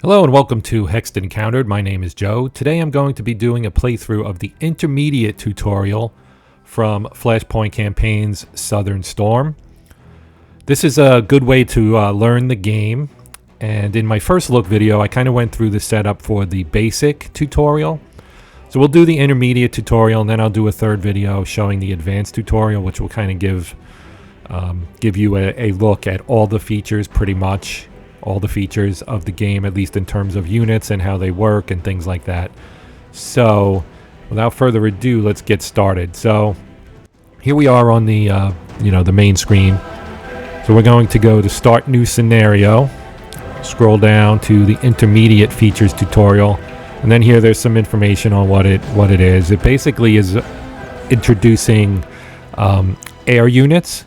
Hello and welcome to Hexed Encountered. My name is Joe. Today I'm going to be doing a playthrough of the intermediate tutorial from Flashpoint Campaigns Southern Storm. This is a good way to learn the game, and in my first look video I kind of went through the setup for the basic tutorial. So we'll do the intermediate tutorial and then I'll do a third video showing the advanced tutorial, which will kind of give you a look at all the features, pretty much all the features of the game, at least in terms of units and how they work and things like that. So without further ado, let's get started. So here we are on the the main screen. So we're going to go to start new scenario, scroll down to the intermediate features tutorial, and then here there's some information on what it is. It basically is introducing air units,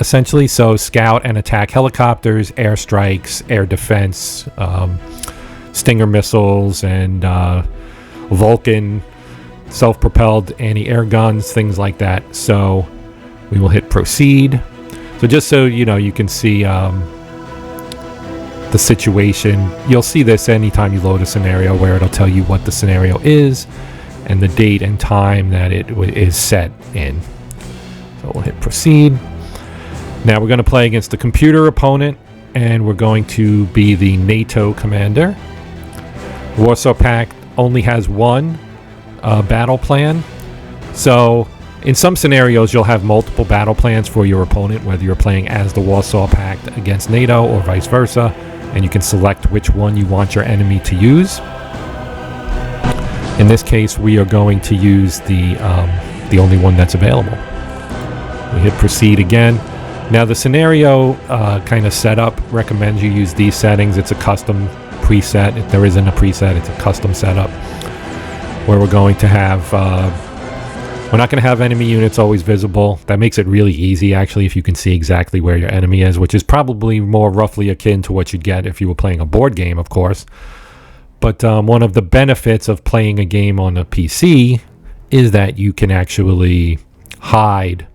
essentially. So scout and attack helicopters, airstrikes, air defense, Stinger missiles, and Vulcan self-propelled anti-air guns, things like that. So we will hit proceed. So just so you can see the situation. You'll see this anytime you load a scenario, where it'll tell you what the scenario is and the date and time that it is set in. So we'll hit proceed. Now we're going to play against a computer opponent, and we're going to be the NATO commander. Warsaw Pact only has one battle plan. So in some scenarios you'll have multiple battle plans for your opponent, whether you're playing as the Warsaw Pact against NATO or vice versa, and you can select which one you want your enemy to use. In this case we are going to use the only one that's available. We hit proceed again. Now the scenario kind of setup recommends you use these settings. It's a custom preset. If there isn't a preset, it's a custom setup where we're going to have we're not going to have enemy units always visible. That makes it really easy, actually, if you can see exactly where your enemy is, which is probably more roughly akin to what you'd get if you were playing a board game, of course. But one of the benefits of playing a game on a PC is that you can actually hide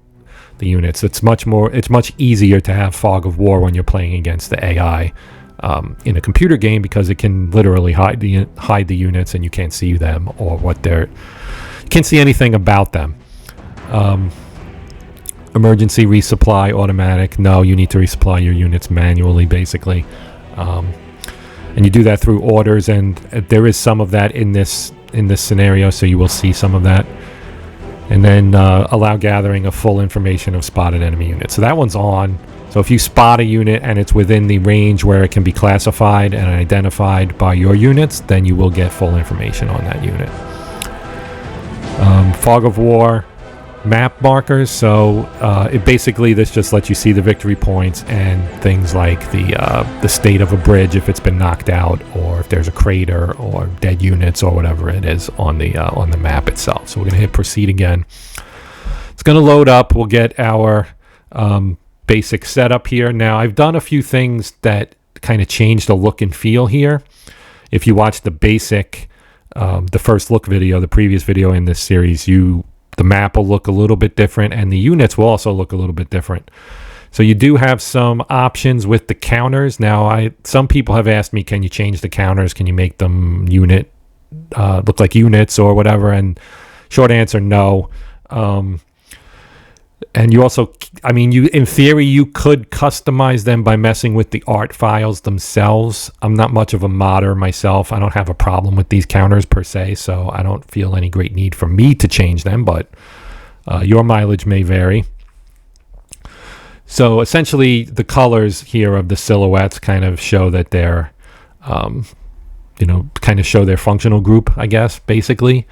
the units. It's much easier to have fog of war when you're playing against the AI in a computer game, because it can literally hide the units and you can't see them or you can't see anything about them. Emergency resupply automatic. No, you need to resupply your units manually, basically, and you do that through orders, and there is some of that in this scenario, so you will see some of that. And then allow gathering of full information of spotted enemy units. So that one's on. So if you spot a unit and it's within the range where it can be classified and identified by your units, then you will get full information on that unit. Fog of War map markers. So this just lets you see the victory points and things like the state of a bridge, if it's been knocked out, or if there's a crater or dead units or whatever it is on the map itself. So we're going to hit proceed again. It's going to load up. We'll get our basic setup here. Now I've done a few things that kind of change the look and feel here. If you watch the basic the first look video, the previous video in this series, the map will look a little bit different, and the units will also look a little bit different. So you do have some options with the counters. Now, some people have asked me, can you change the counters? Can you make them look like units or whatever? And short answer, no. And you also, in theory, you could customize them by messing with the art files themselves. I'm not much of a modder myself. I don't have a problem with these counters per se, so I don't feel any great need for me to change them, but your mileage may vary. So essentially, the colors here of the silhouettes kind of show that they're, kind of show their functional group, I guess, basically.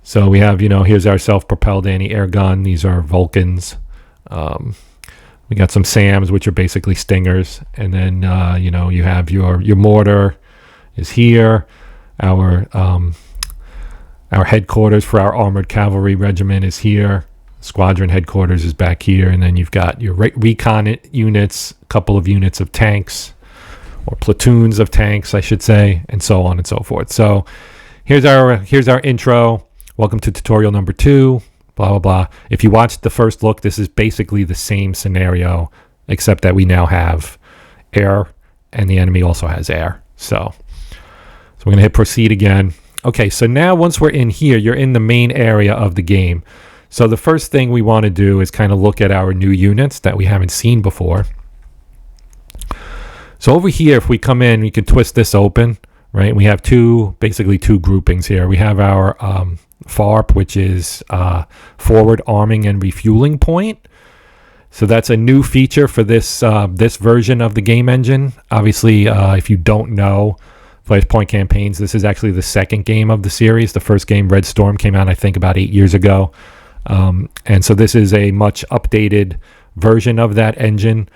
So we have, here's our self-propelled anti-air gun. These are Vulcans. We got some SAMs, which are basically Stingers. And then, you have your mortar is here. Our headquarters for our armored cavalry regiment is here. Squadron headquarters is back here. And then you've got your recon units, a couple of units of tanks, or platoons of tanks, I should say, and so on and so forth. So here's our intro. Welcome to tutorial number 2, blah, blah, blah. If you watched the first look, this is basically the same scenario, except that we now have air, and the enemy also has air. So So we're going to hit proceed again. Okay, so now once we're in here, you're in the main area of the game. So the first thing we want to do is kind of look at our new units that we haven't seen before. So over here, if we come in, we can twist this open, right? We have basically two groupings here. We have our FARP, which is forward arming and refueling point. So that's a new feature for this version of the game engine. Obviously, if you don't know Flashpoint Campaigns, this is actually the second game of the series. The first game, Red Storm, came out, I think, about 8 years ago. And so this is a much updated version of that engine.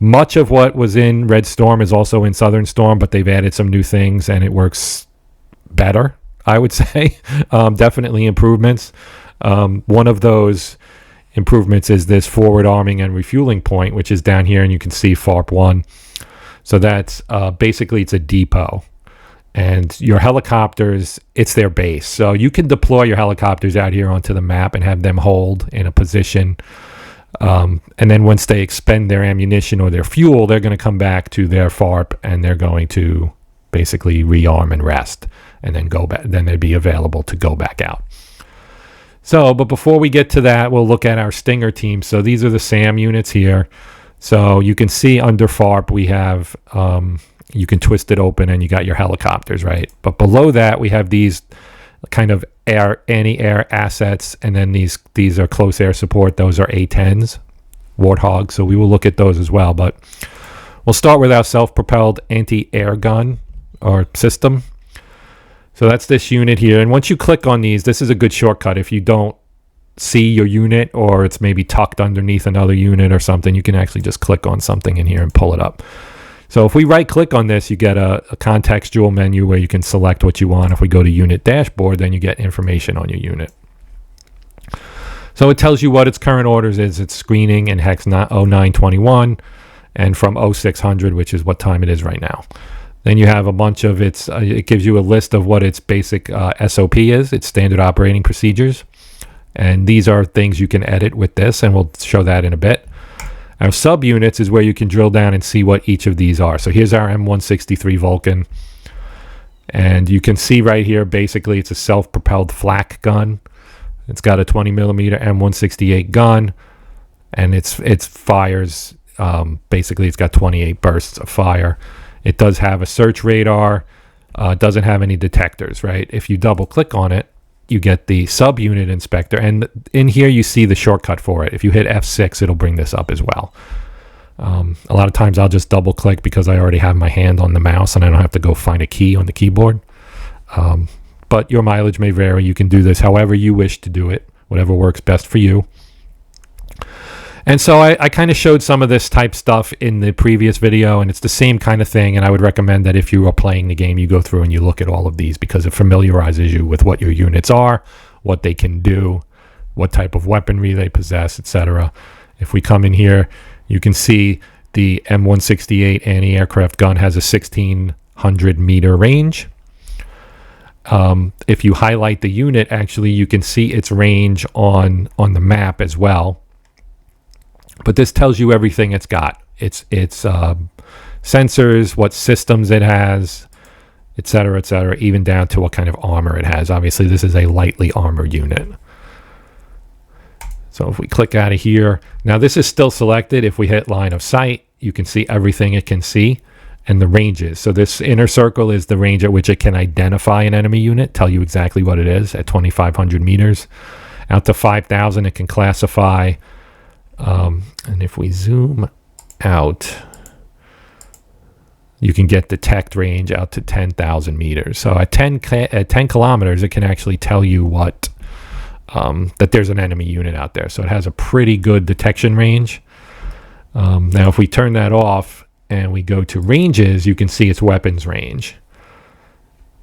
Much of what was in Red Storm is also in Southern Storm, but they've added some new things, and it works better, I would say. Definitely improvements. One of those improvements is this forward arming and refueling point, which is down here, and you can see FARP 1. So that's basically, it's a depot. And your helicopters, it's their base. So you can deploy your helicopters out here onto the map and have them hold in a position. And then once they expend their ammunition or their fuel, they're going to come back to their FARP, and they're going to basically rearm and rest, and then go back. Then they'd be available to go back out. So, but before we get to that, we'll look at our Stinger team. So these are the SAM units here. So you can see under FARP we have, you can twist it open and you got your helicopters, right? But below that we have these kind of anti-air assets, and then these are close air support. Those are A-10s, Warthog. So we will look at those as well. But we'll start with our self-propelled anti-air gun or system. So that's this unit here. And once you click on these, this is a good shortcut. If you don't see your unit, or it's maybe tucked underneath another unit or something, you can actually just click on something in here and pull it up. So if we right click on this, you get a contextual menu where you can select what you want. If we go to unit dashboard, then you get information on your unit. So it tells you what its current orders is. It's screening in hex 0921 and from 0600, which is what time it is right now. Then you have a bunch of its, it gives you a list of what its basic SOP is, its standard operating procedures. And these are things you can edit with this, and we'll show that in a bit. Our subunits is where you can drill down and see what each of these are. So here's our M163 Vulcan. And you can see right here, basically, it's a self-propelled flak gun. It's got a 20 millimeter M168 gun, and it fires, basically, it's got 28 bursts of fire. It does have a search radar, doesn't have any detectors, right? If you double click on it, you get the subunit inspector, and in here you see the shortcut for it. If you hit F6, it'll bring this up as well. A lot of times I'll just double click because I already have my hand on the mouse and I don't have to go find a key on the keyboard. But your mileage may vary. You can do this however you wish to do it, whatever works best for you. And so I kind of showed some of this type stuff in the previous video, and it's the same kind of thing. And I would recommend that if you are playing the game, you go through and you look at all of these, because it familiarizes you with what your units are, what they can do, what type of weaponry they possess, etc. If we come in here, you can see the M168 anti-aircraft gun has a 1600 meter range. If you highlight the unit, actually, you can see its range on the map as well. But this tells you everything it's got. Its sensors, what systems it has, et cetera, even down to what kind of armor it has. Obviously, this is a lightly armored unit. So if we click out of here, now this is still selected. If we hit line of sight, you can see everything it can see and the ranges. So this inner circle is the range at which it can identify an enemy unit, tell you exactly what it is at 2,500 meters. Out to 5,000, it can classify. And if we zoom out, you can get detect range out to 10,000 meters. So at 10 kilometers, it can actually tell you what that there's an enemy unit out there. So it has a pretty good detection range. Now, if we turn that off and we go to ranges, you can see its weapons range.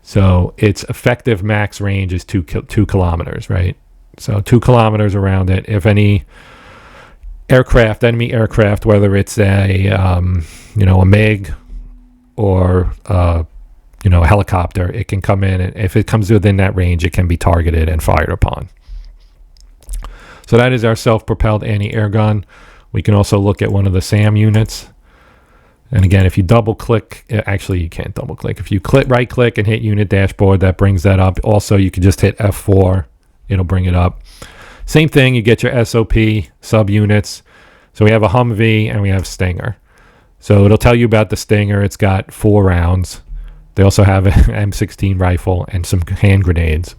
So its effective max range is 2 kilometers, right? So 2 kilometers around it. If any enemy aircraft, whether it's a MiG or a helicopter, it can come in, and if it comes within that range, it can be targeted and fired upon. So that is our self-propelled anti-air gun. We can also look at one of the SAM units, And again, if you double click, actually you can't double click. If you right click and hit unit dashboard, that brings that up. Also, you can just hit F4. It'll bring it up. Same thing, you get your SOP subunits. So we have a Humvee and we have Stinger. So it'll tell you about the Stinger. It's got 4 rounds. They also have an M16 rifle and some hand grenades.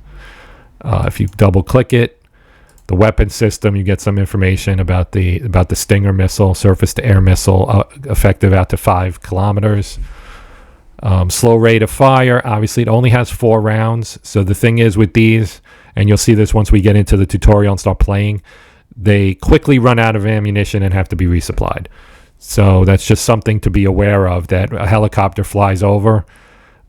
If you double click it, the weapon system, you get some information about the Stinger missile, surface to air missile, effective out to 5 kilometers. Slow rate of fire, obviously it only has 4 rounds. So the thing is with these, and you'll see this once we get into the tutorial and start playing, they quickly run out of ammunition and have to be resupplied. So that's just something to be aware of, that a helicopter flies over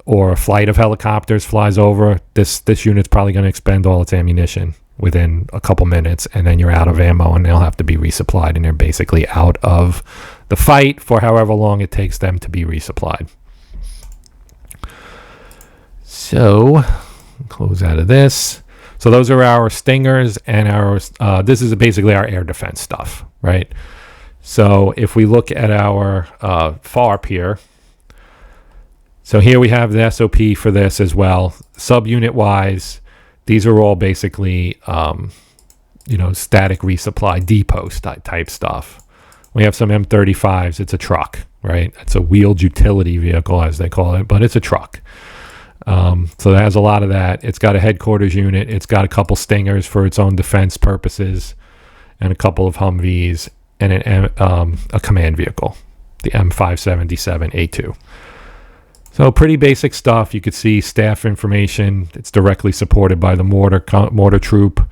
or a flight of helicopters flies over. This unit's probably going to expend all its ammunition within a couple minutes, and then you're out of ammo and they'll have to be resupplied, and they're basically out of the fight for however long it takes them to be resupplied. So close out of this. So those are our Stingers and our this is basically our air defense stuff, right? So if we look at our FARP here, so here we have the SOP for this as well. Subunit wise, these are all basically, static resupply, depot type stuff. We have some M35s. It's a truck, right? It's a wheeled utility vehicle, as they call it, but it's a truck. So it has a lot of that. It's got a headquarters unit. It's got a couple Stingers for its own defense purposes, and a couple of Humvees, and a command vehicle, the M577A2. So pretty basic stuff. You could see staff information. It's directly supported by the mortar troop,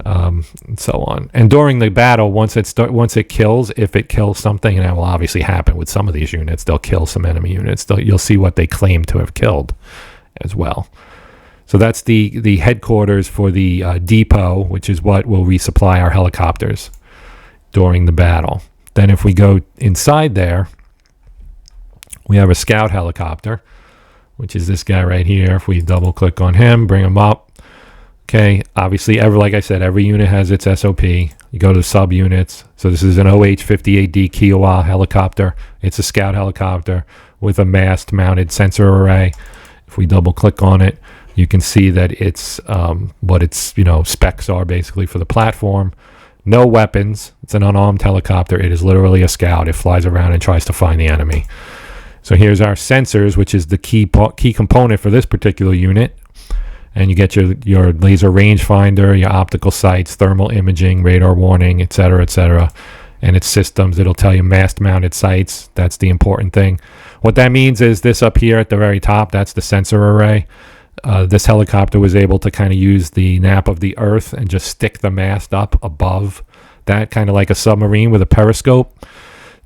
and so on. And during the battle, once it kills, if it kills something, and that will obviously happen with some of these units, they'll kill some enemy units. You'll see what they claim to have killed as well. So that's the headquarters for the depot, which is what will resupply our helicopters during the battle. Then if we go inside there, we have a scout helicopter, which is this guy right here. If we double click on him, bring him up. Okay, obviously, like I said, every unit has its SOP. You go to subunits. So this is an OH-58D Kiowa helicopter. It's a scout helicopter with a mast-mounted sensor array. If we double click on it, you can see that it's what its specs are basically for the platform. No weapons. It's an unarmed helicopter. It is literally a scout. It flies around and tries to find the enemy. So here's our sensors, which is the key component for this particular unit. And you get your laser rangefinder, your optical sights, thermal imaging, radar warning, etc., etc. And its systems, it'll tell you mast-mounted sights. That's the important thing. What that means is this up here at the very top, that's the sensor array. This helicopter was able to kind of use the nap of the earth and just stick the mast up above that, kind of like a submarine with a periscope,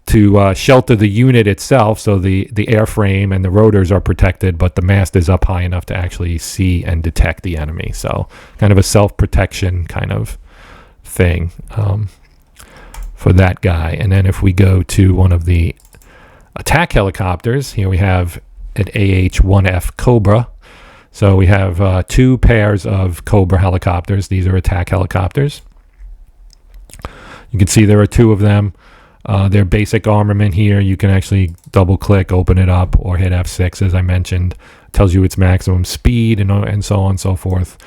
to shelter the unit itself, so the airframe and the rotors are protected, but the mast is up high enough to actually see and detect the enemy. So kind of a self-protection kind of thing for that guy. And then if we go to one of the attack helicopters, here we have an AH-1F Cobra. So we have 2 pairs of Cobra helicopters. These are attack helicopters. You can see there are 2 of them. Their basic armament here, you can actually double click, open it up, or hit F6 as I mentioned. It tells you its maximum speed and so on and so forth.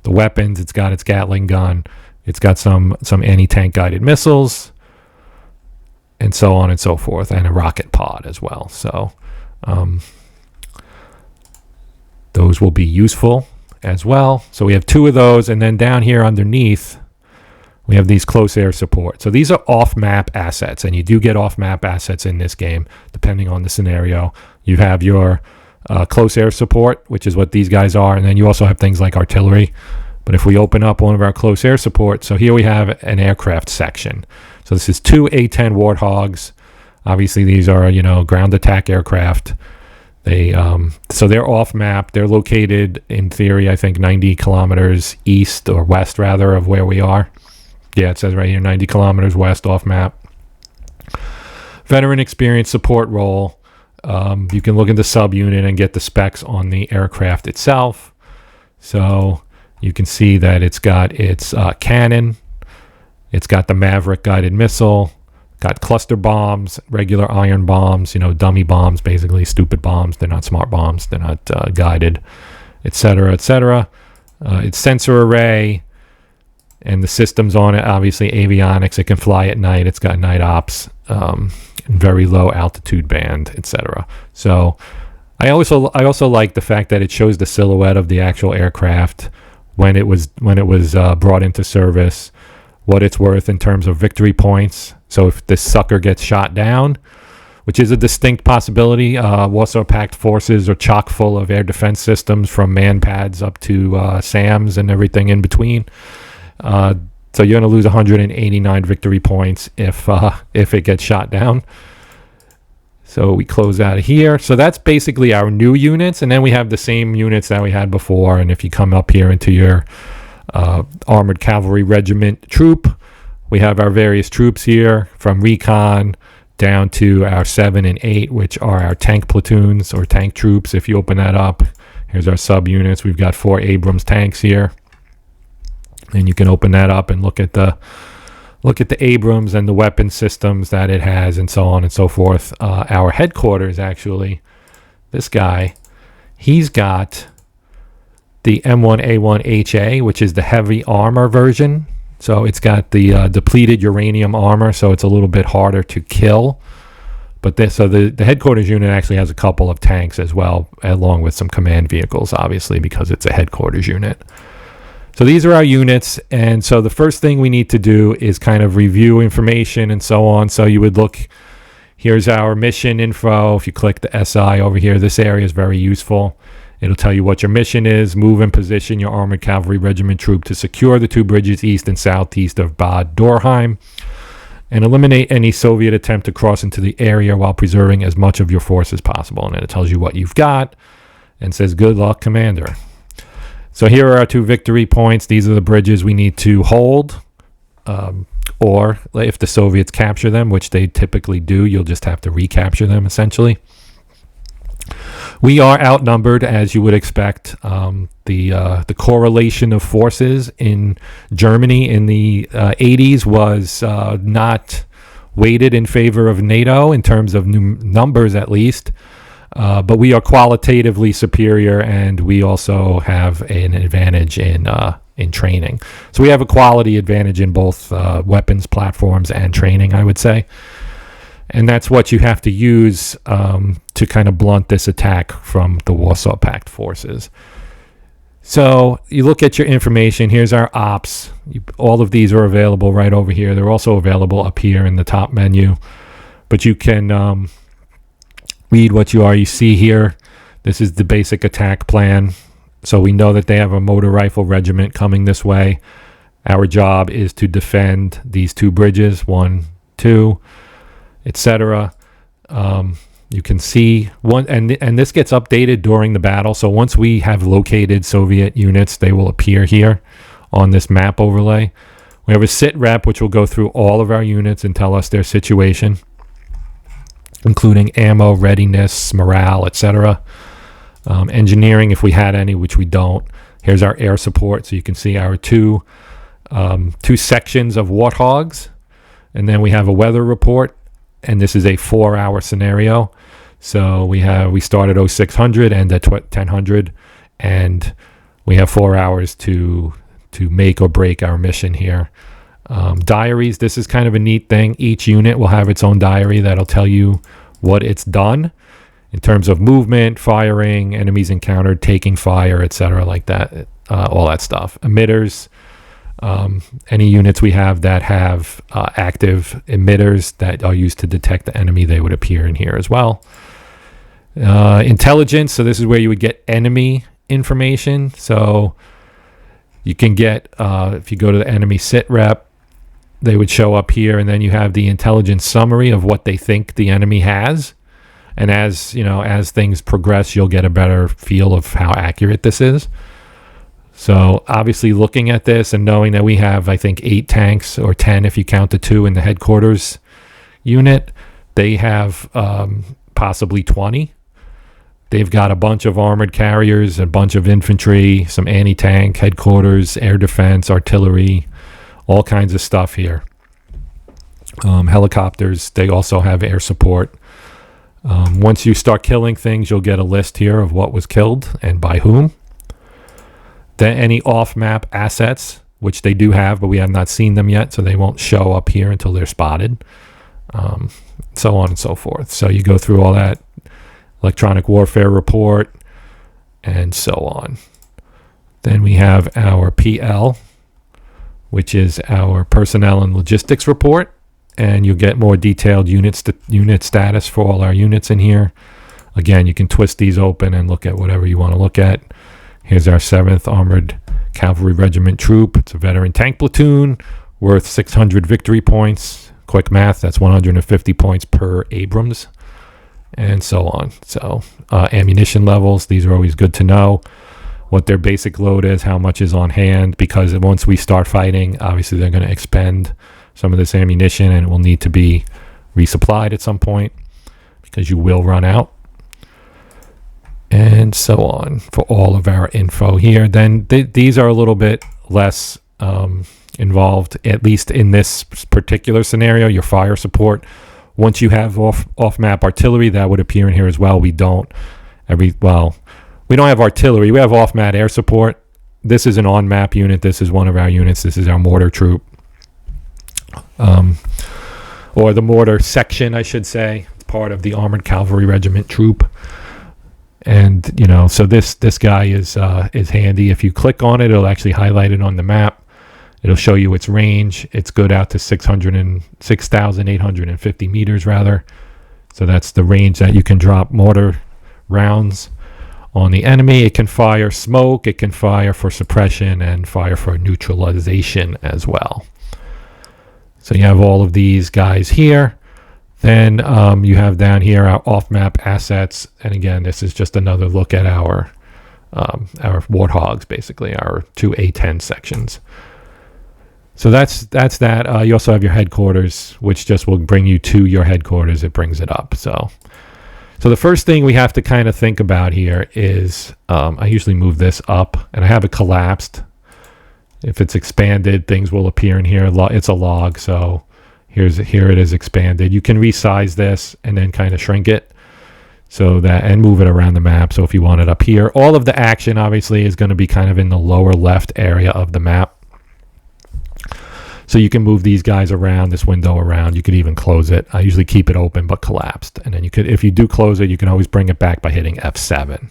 The weapons, it's got its Gatling gun, it's got some anti-tank guided missiles, and so on and so forth, and a rocket pod as well. So those will be useful as well. So we have 2 of those, and then down here underneath we have these close air support. So these are off-map assets, and you do get off-map assets in this game, depending on the scenario. You have your close air support, which is what these guys are, and then you also have things like artillery. But if we open up one of our close air support, so here we have an aircraft section. So this is 2 A-10 Warthogs. Obviously, these are, ground attack aircraft. So they're off-map. They're located, in theory, I think 90 kilometers east or west, rather, of where we are. Yeah, it says right here, 90 kilometers west off map. Veteran experience support role. You can look at the subunit and get the specs on the aircraft itself. So you can see that it's got its cannon. It's got the Maverick guided missile, Got cluster bombs, regular iron bombs, dummy bombs, basically stupid bombs. They're not smart bombs. They're not guided, etc., etc. It's sensor array, and the systems on it, obviously avionics. It can fly at night. It's got night ops, very low altitude band, etc. So I also like the fact that it shows the silhouette of the actual aircraft when it was brought into service, what it's worth in terms of victory points. So if this sucker gets shot down, which is a distinct possibility, Warsaw Pact forces are chock full of air defense systems from man-pads up to SAMs and everything in between. So you're going to lose 189 victory points if it gets shot down. So we close out of here. So that's basically our new units, and then we have the same units that we had before. And if you come up here into your Armored Cavalry Regiment troop, we have our various troops here from recon down to our 7 and 8, which are our tank platoons or tank troops. If you open that up, here's our subunits. We've got 4 Abrams tanks here, and you can open that up and look at the Abrams and the weapon systems that it has, and so on and so forth. Our headquarters, actually, this guy, he's got the M1A1HA, which is the heavy armor version. So it's got the depleted uranium armor, so it's a little bit harder to kill. But the headquarters unit actually has a couple of tanks as well, along with some command vehicles, obviously, because it's a headquarters unit. So these are our units, and so the first thing we need to do is kind of review information and so on. So you would look, here's our mission info. If you click the SI over here, this area is very useful. It'll tell you what your mission is. Move and position your Armored Cavalry Regiment troop to secure the 2 bridges east and southeast of Bad Dorheim, and eliminate any Soviet attempt to cross into the area while preserving as much of your force as possible. And then it tells you what you've got and says, good luck, Commander. So here are our 2 victory points. These are the bridges we need to hold, or if the Soviets capture them, which they typically do, you'll just have to recapture them, essentially. We are outnumbered, as you would expect. The correlation of forces in Germany in the 80s was not weighted in favor of NATO in terms of numbers, at least. But we are qualitatively superior, and we also have an advantage in training. So we have a quality advantage in both weapons platforms and training, I would say. And that's what you have to use to kind of blunt this attack from the Warsaw Pact forces. So you look at your information. Here's our ops. All of these are available right over here. They're also available up here in the top menu. But you can read what you see here. This is the basic attack plan. So we know that they have a motor rifle regiment coming this way. Our job is to defend these 2 bridges, 1, 2, etc. You can see one, and this gets updated during the battle. So once we have located Soviet units, they will appear here on this map overlay. We have a sit rep, which will go through all of our units and tell us their situation, including ammo, readiness, morale, etc. Engineering, if we had any, which we don't. Here's our air support, so you can see our two sections of Warthogs, and then we have a weather report. And this is a 4-hour scenario. So we start at 0600 and at 1000, and we have 4 hours to make or break our mission here. Diaries, this is kind of a neat thing. Each unit will have its own diary that'll tell you what it's done in terms of movement, firing, enemies encountered, taking fire, etc., like that, all that stuff. Emitters. Any units we have that have active emitters that are used to detect the enemy, they would appear in here as well. Intelligence, so this is where you would get enemy information. So you can get, if you go to the enemy sit rep, they would show up here, and then you have the intelligence summary of what they think the enemy has. And as things progress, you'll get a better feel of how accurate this is. So obviously looking at this and knowing that we have, I think, 8 tanks, or 10 if you count the 2 in the headquarters unit, they have possibly 20. They've got a bunch of armored carriers, a bunch of infantry, some anti-tank, headquarters, air defense, artillery, all kinds of stuff here. Helicopters, they also have air support. Once you start killing things, you'll get a list here of what was killed and by whom. Then any off-map assets, which they do have, but we have not seen them yet, so they won't show up here until they're spotted. So on and so forth. So you go through all that electronic warfare report and so on. Then we have our PL, which is our personnel and logistics report, and you'll get more detailed unit status for all our units in here. Again, you can twist these open and look at whatever you want to look at. Here's our 7th Armored Cavalry Regiment troop. It's a veteran tank platoon worth 600 victory points. Quick math, that's 150 points per Abrams, and so on. So ammunition levels, these are always good to know. What their basic load is, how much is on hand, because once we start fighting, obviously they're going to expend some of this ammunition and it will need to be resupplied at some point because you will run out. And so on for all of our info here. Then these are a little bit less involved, at least in this particular scenario. Your fire support, once you have off-map artillery, that would appear in here as well. We don't have artillery. We have off-map air support. This is an on-map unit. This is one of our units. This is our mortar troop, or the mortar section, I should say. It's part of the Armored Cavalry Regiment troop. And so this guy is handy. If you click on it, it'll actually highlight it on the map. It'll show you its range. It's good out to 6,850 meters, rather. So that's the range that you can drop mortar rounds on the enemy. It can fire smoke. It can fire for suppression and fire for neutralization as well. So you have all of these guys here. Then you have down here our off-map assets. And again, this is just another look at our warthogs, basically, our 2 A10 sections. So that's that. You also have your headquarters, which just will bring you to your headquarters. It brings it up. So the first thing we have to kind of think about here is, I usually move this up, and I have it collapsed. If it's expanded, things will appear in here. It's a log, so here it is expanded. You can resize this and then kind of shrink it and move it around the map. So if you want it up here, all of the action obviously is going to be kind of in the lower left area of the map. So you can move these guys around, this window around. You could even close it. I usually keep it open but collapsed. And then if you do close it, you can always bring it back by hitting F7.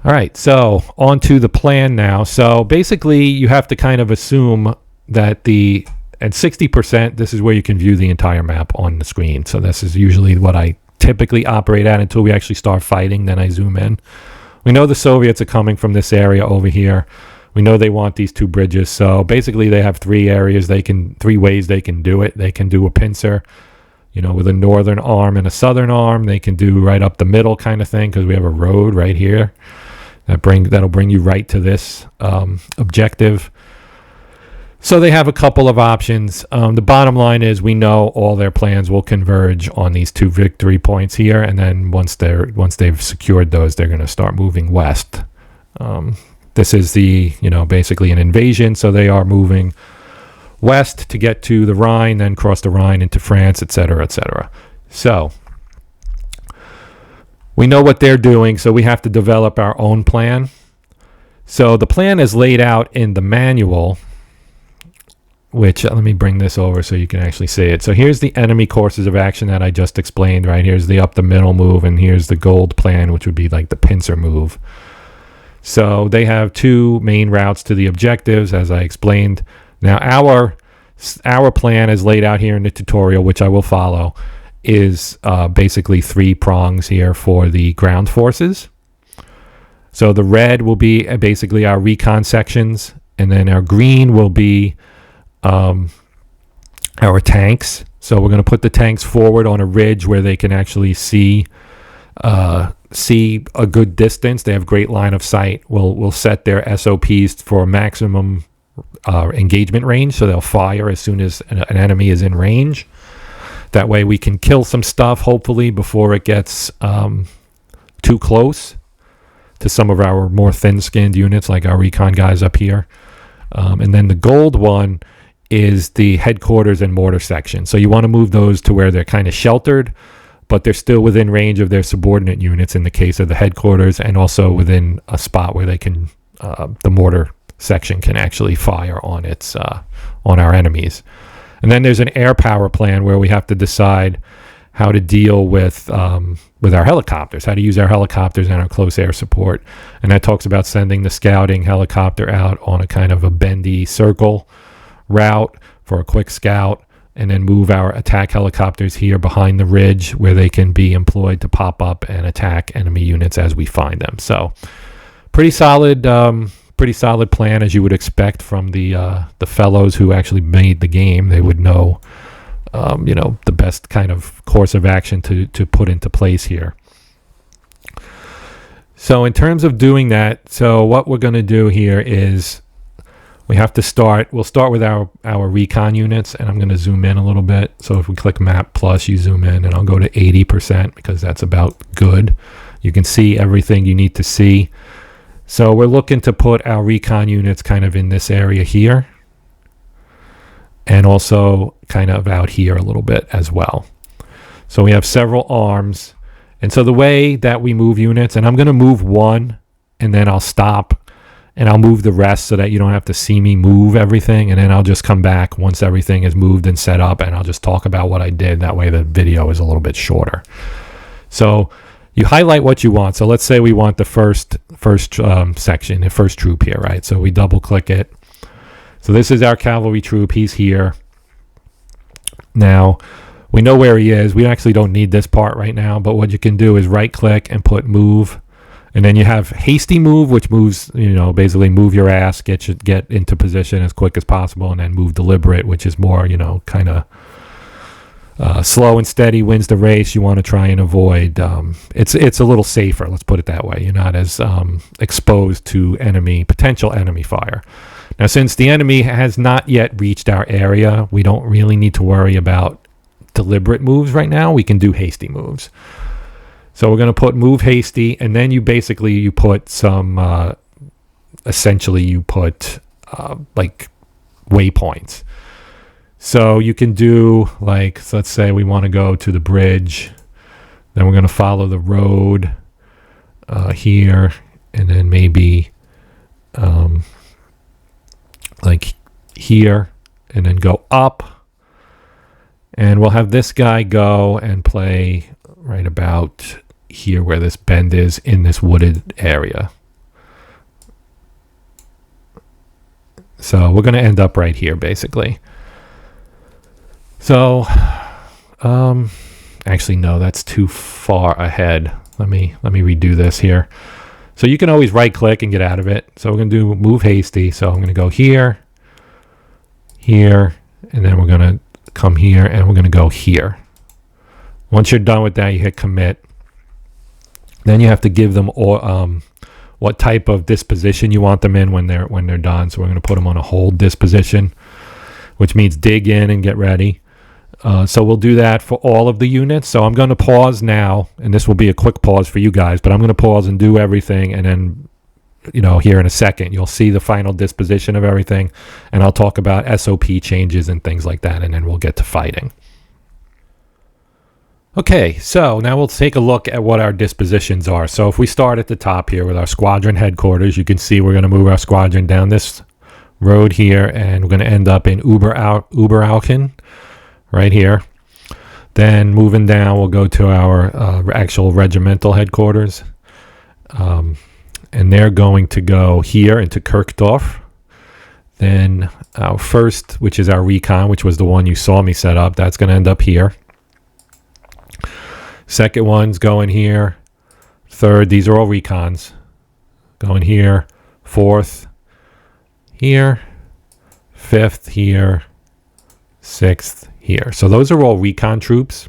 All right, so on to the plan now. So basically, you have to kind of assume that at 60%, this is where you can view the entire map on the screen. So this is usually what I typically operate at until we actually start fighting. Then I zoom in. We know the Soviets are coming from this area over here. We know they want these 2 bridges. So basically, they have 3 areas. 3 ways they can do it. They can do a pincer, with a northern arm and a southern arm. They can do right up the middle kind of thing because we have a road right here. That'll bring you right to this objective. So they have a couple of options. The bottom line is we know all their plans will converge on these 2 victory points here, and then once they've secured those, they're going to start moving west. This is basically an invasion, so they are moving west to get to the Rhine, then cross the Rhine into France, etc., etc. So we know what they're doing, so we have to develop our own plan. So the plan is laid out in the manual, which let me bring this over so you can actually see it. So here's the enemy courses of action that I just explained, right? Here's the up the middle move, and here's the gold plan, which would be like the pincer move. So they have 2 main routes to the objectives, as I explained. Now our plan is laid out here in the tutorial, which I will follow, is basically 3 prongs here for the ground forces. So the red will be basically our recon sections, and then our green will be our tanks. So we're going to put the tanks forward on a ridge where they can actually see a good distance. They have great line of sight. We'll set their SOPs for maximum engagement range, so they'll fire as soon as an enemy is in range. That way we can kill some stuff, hopefully, before it gets too close to some of our more thin-skinned units, like our recon guys up here. And then the gold one is the headquarters and mortar section. So you want to move those to where they're kind of sheltered, but they're still within range of their subordinate units in the case of the headquarters, and also within a spot where they can, the mortar section can actually fire on its on our enemies. And then there's an air power plan where we have to decide how to deal with our helicopters, how to use our helicopters and our close air support. And that talks about sending the scouting helicopter out on a kind of a bendy circle route for a quick scout, and then move our attack helicopters here behind the ridge where they can be employed to pop up and attack enemy units as we find them. So pretty solid plan, as you would expect from the fellows who actually made the game. They would know, the best kind of course of action to put into place here. So in terms of doing that, so what we're going to do here is we'll start with our recon units, and I'm going to zoom in a little bit. So if we click map plus, you zoom in, and I'll go to 80% because that's about good. You can see everything you need to see. So we're looking to put our recon units kind of in this area here, and also kind of out here a little bit as well. So we have several arms. And so the way that we move units, and I'm going to move one, and then I'll stop, and I'll move the rest so that you don't have to see me move everything. And then I'll just come back once everything is moved and set up, and I'll just talk about what I did. That way the video is a little bit shorter. So you highlight what you want. So let's say we want the first section, the first troop here, right? So we double click it. So this is our cavalry troop. He's here. Now we know where he is. We actually don't need this part right now, but what you can do is right click and put move. And then you have hasty move, which moves, basically move your ass, get into position as quick as possible, and then move deliberate, which is more, kind of slow and steady, wins the race. You want to try and avoid. It's a little safer. Let's put it that way. You're not as exposed to potential enemy fire. Now, since the enemy has not yet reached our area, we don't really need to worry about deliberate moves right now. We can do hasty moves. So we're going to put move hasty, and then you put some, essentially you put like waypoints. So you can do so let's say we want to go to the bridge, then we're going to follow the road here, and then maybe like here, and then go up, and we'll have this guy go and play right about here where this bend is in this wooded area. So we're going to end up right here basically. So actually no, that's too far ahead. Let me redo this here. So you can always right click and get out of it. So we're going to do move hasty. So I'm going to go here, and then we're going to come here, and we're going to go here. Once you're done with that, you hit commit. Then you have to give them what type of disposition you want them in when they're done. So we're going to put them on a hold disposition, which means dig in and get ready. So we'll do that for all of the units. So I'm going to pause now, and this will be a quick pause for you guys, but I'm going to pause and do everything, and then here in a second you'll see the final disposition of everything, and I'll talk about SOP changes and things like that, and then we'll get to fighting. Okay, so now we'll take a look at what our dispositions are. So if we start at the top here with our squadron headquarters, you can see we're going to move our squadron down this road here, and we're going to end up in Oberauchen right here. Then moving down, we'll go to our actual regimental headquarters, and they're going to go here into Kirchdorf. Then our first, which is our recon, which was the one you saw me set up, that's going to end up here. Second one's going here. Third, these are all recons. Going here. Fourth, here. Fifth, here. Sixth, here. So those are all recon troops.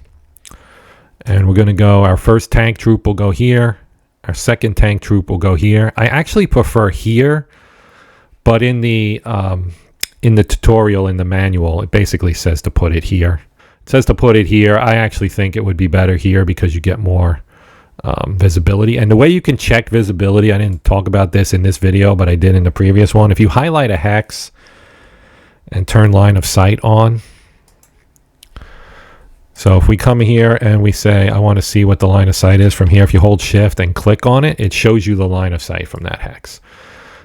And we're going to go, our first tank troop will go here. Our second tank troop will go here. I actually prefer here, but in the tutorial, in the manual, it basically says to put it here. It says to put it here. I actually think it would be better here because you get more visibility. And the way you can check visibility, I didn't talk about this in this video, but I did in the previous one. If you highlight a hex and turn line of sight on. So if we come here and we say, I want to see what the line of sight is from here, if you hold shift and click on it, it shows you the line of sight from that hex.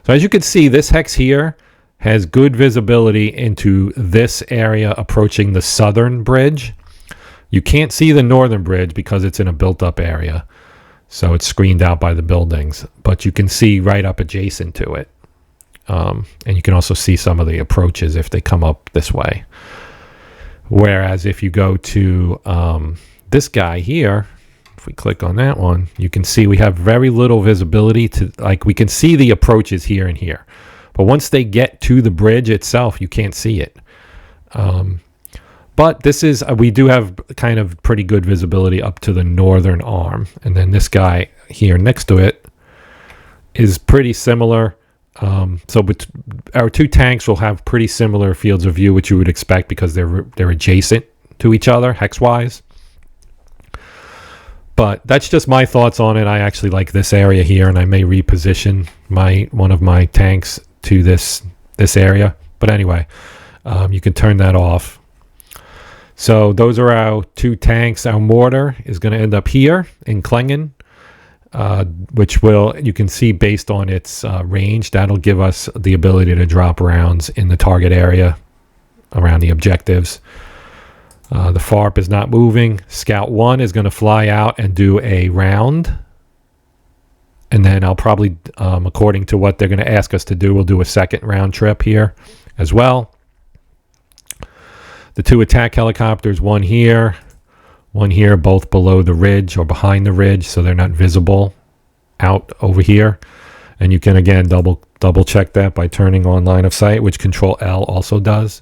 So as you can see, this hex here has good visibility into this area approaching the southern bridge. You can't see the northern bridge because it's in a built-up area, so it's screened out by the buildings, but you can see right up adjacent to it. And you can also see some of the approaches if they come up this way. Whereas if you go to this guy here, if we click on that one, you can see we have very little visibility to, like, we can see the approaches here and here. But once they get to the bridge itself, you can't see it. But this is, we do have kind of pretty good visibility up to the northern arm. And then this guy here next to it is pretty similar. So our two tanks will have pretty similar fields of view, which you would expect because they're adjacent to each other hex-wise. But that's just my thoughts on it. I actually like this area here, and I may reposition one of my tanks to this area. But anyway, you can turn that off. So those are our two tanks. Our mortar is going to end up here in Klengen, which you can see based on its range, that'll give us the ability to drop rounds in the target area around the objectives. The FARP is not moving. Scout 1 is going to fly out and do a round. And then I'll probably, according to what they're going to ask us to do, we'll do a second round trip here as well. The two attack helicopters, one here, both below the ridge or behind the ridge, so they're not visible out over here. And you can, again, double check that by turning on line of sight, which Control L also does.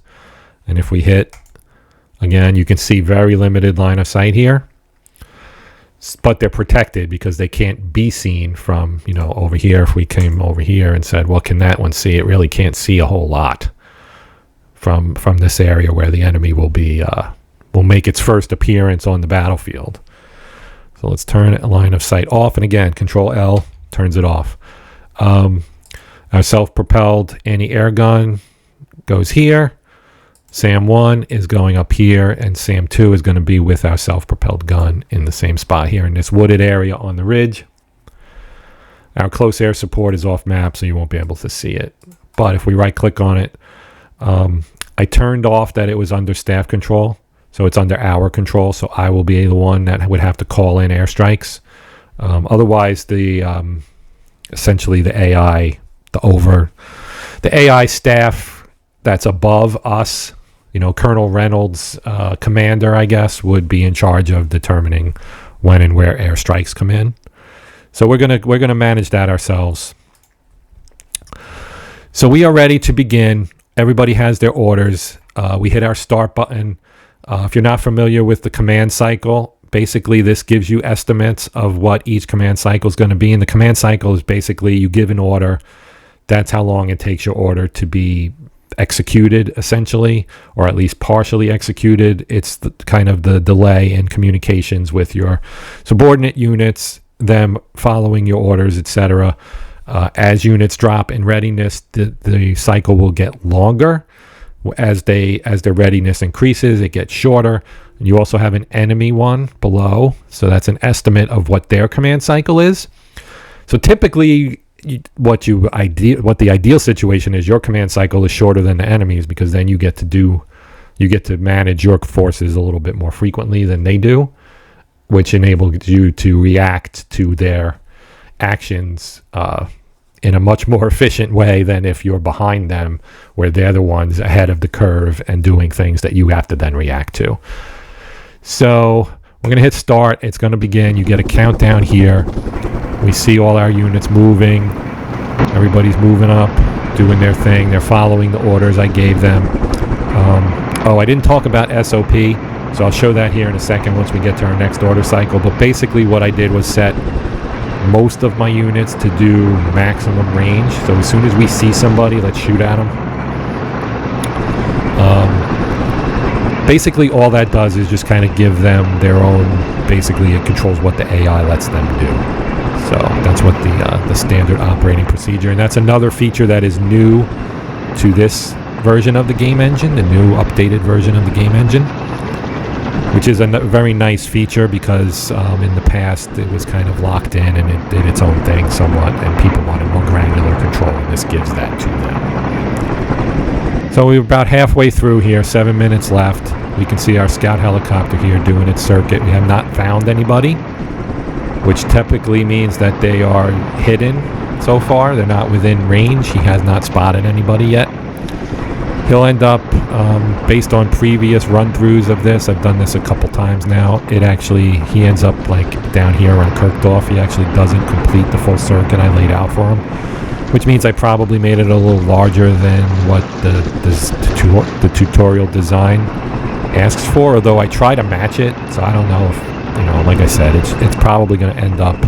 And if we hit, again, you can see very limited line of sight here. But they're protected because they can't be seen from, over here. If we came over here and said, what can that one see? It really can't see a whole lot from this area where the enemy will make its first appearance on the battlefield. So let's turn a line of sight off. And again, Control L turns it off. Our self-propelled anti-air gun goes here. SAM 1 is going up here, and SAM 2 is going to be with our self-propelled gun in the same spot here in this wooded area on the ridge. Our close air support is off map, so you won't be able to see it. But if we right-click on it, I turned off that it was under staff control, so it's under our control, so I will be the one that would have to call in airstrikes. Otherwise, essentially the AI, the AI staff that's above us, Colonel Reynolds, commander, I guess, would be in charge of determining when and where airstrikes come in. So we're gonna manage that ourselves. So we are ready to begin. Everybody has their orders. We hit our start button. If you're not familiar with the command cycle, basically this gives you estimates of what each command cycle is going to be. And the command cycle is basically you give an order. That's how long it takes your order to be executed, essentially, or at least partially executed. It's kind of the delay in communications with your subordinate units, them following your orders, etc. As units drop in readiness, the cycle will get longer. As their readiness increases, it gets shorter. You also have an enemy one below, so that's an estimate of what their command cycle is. So typically, what the ideal situation is, your command cycle is shorter than the enemy's, because then you get to manage your forces a little bit more frequently than they do, which enables you to react to their actions in a much more efficient way than if you're behind them, where they're the ones ahead of the curve and doing things that you have to then react to. So we're going to hit start. It's going to begin. You get a countdown here. We see all our units moving. Everybody's moving up, doing their thing. They're following the orders I gave them. I didn't talk about SOP, so I'll show that here in a second once we get to our next order cycle. But basically what I did was set most of my units to do maximum range. So as soon as we see somebody, let's shoot at them. Basically all that does is just kind of give them their own, basically it controls what the AI lets them do. So that's what the standard operating procedure, and that's another feature that is new to this version of the game engine, the new updated version of the game engine, which is a very nice feature because in the past it was kind of locked in and it did its own thing somewhat, and people wanted more granular control, and this gives that to them. So we're about halfway through here, 7 minutes left. We can see our scout helicopter here doing its circuit. We have not found anybody, which typically means that they are hidden so far. They're not within range. He has not spotted anybody yet. He'll end up, based on previous run-throughs of this, I've done this a couple times now, he ends up like down here on Kirkdorf. He actually doesn't complete the full circuit I laid out for him, which means I probably made it a little larger than what the tutorial design asks for, although I try to match it, so I don't know if, like I said, it's probably going to end up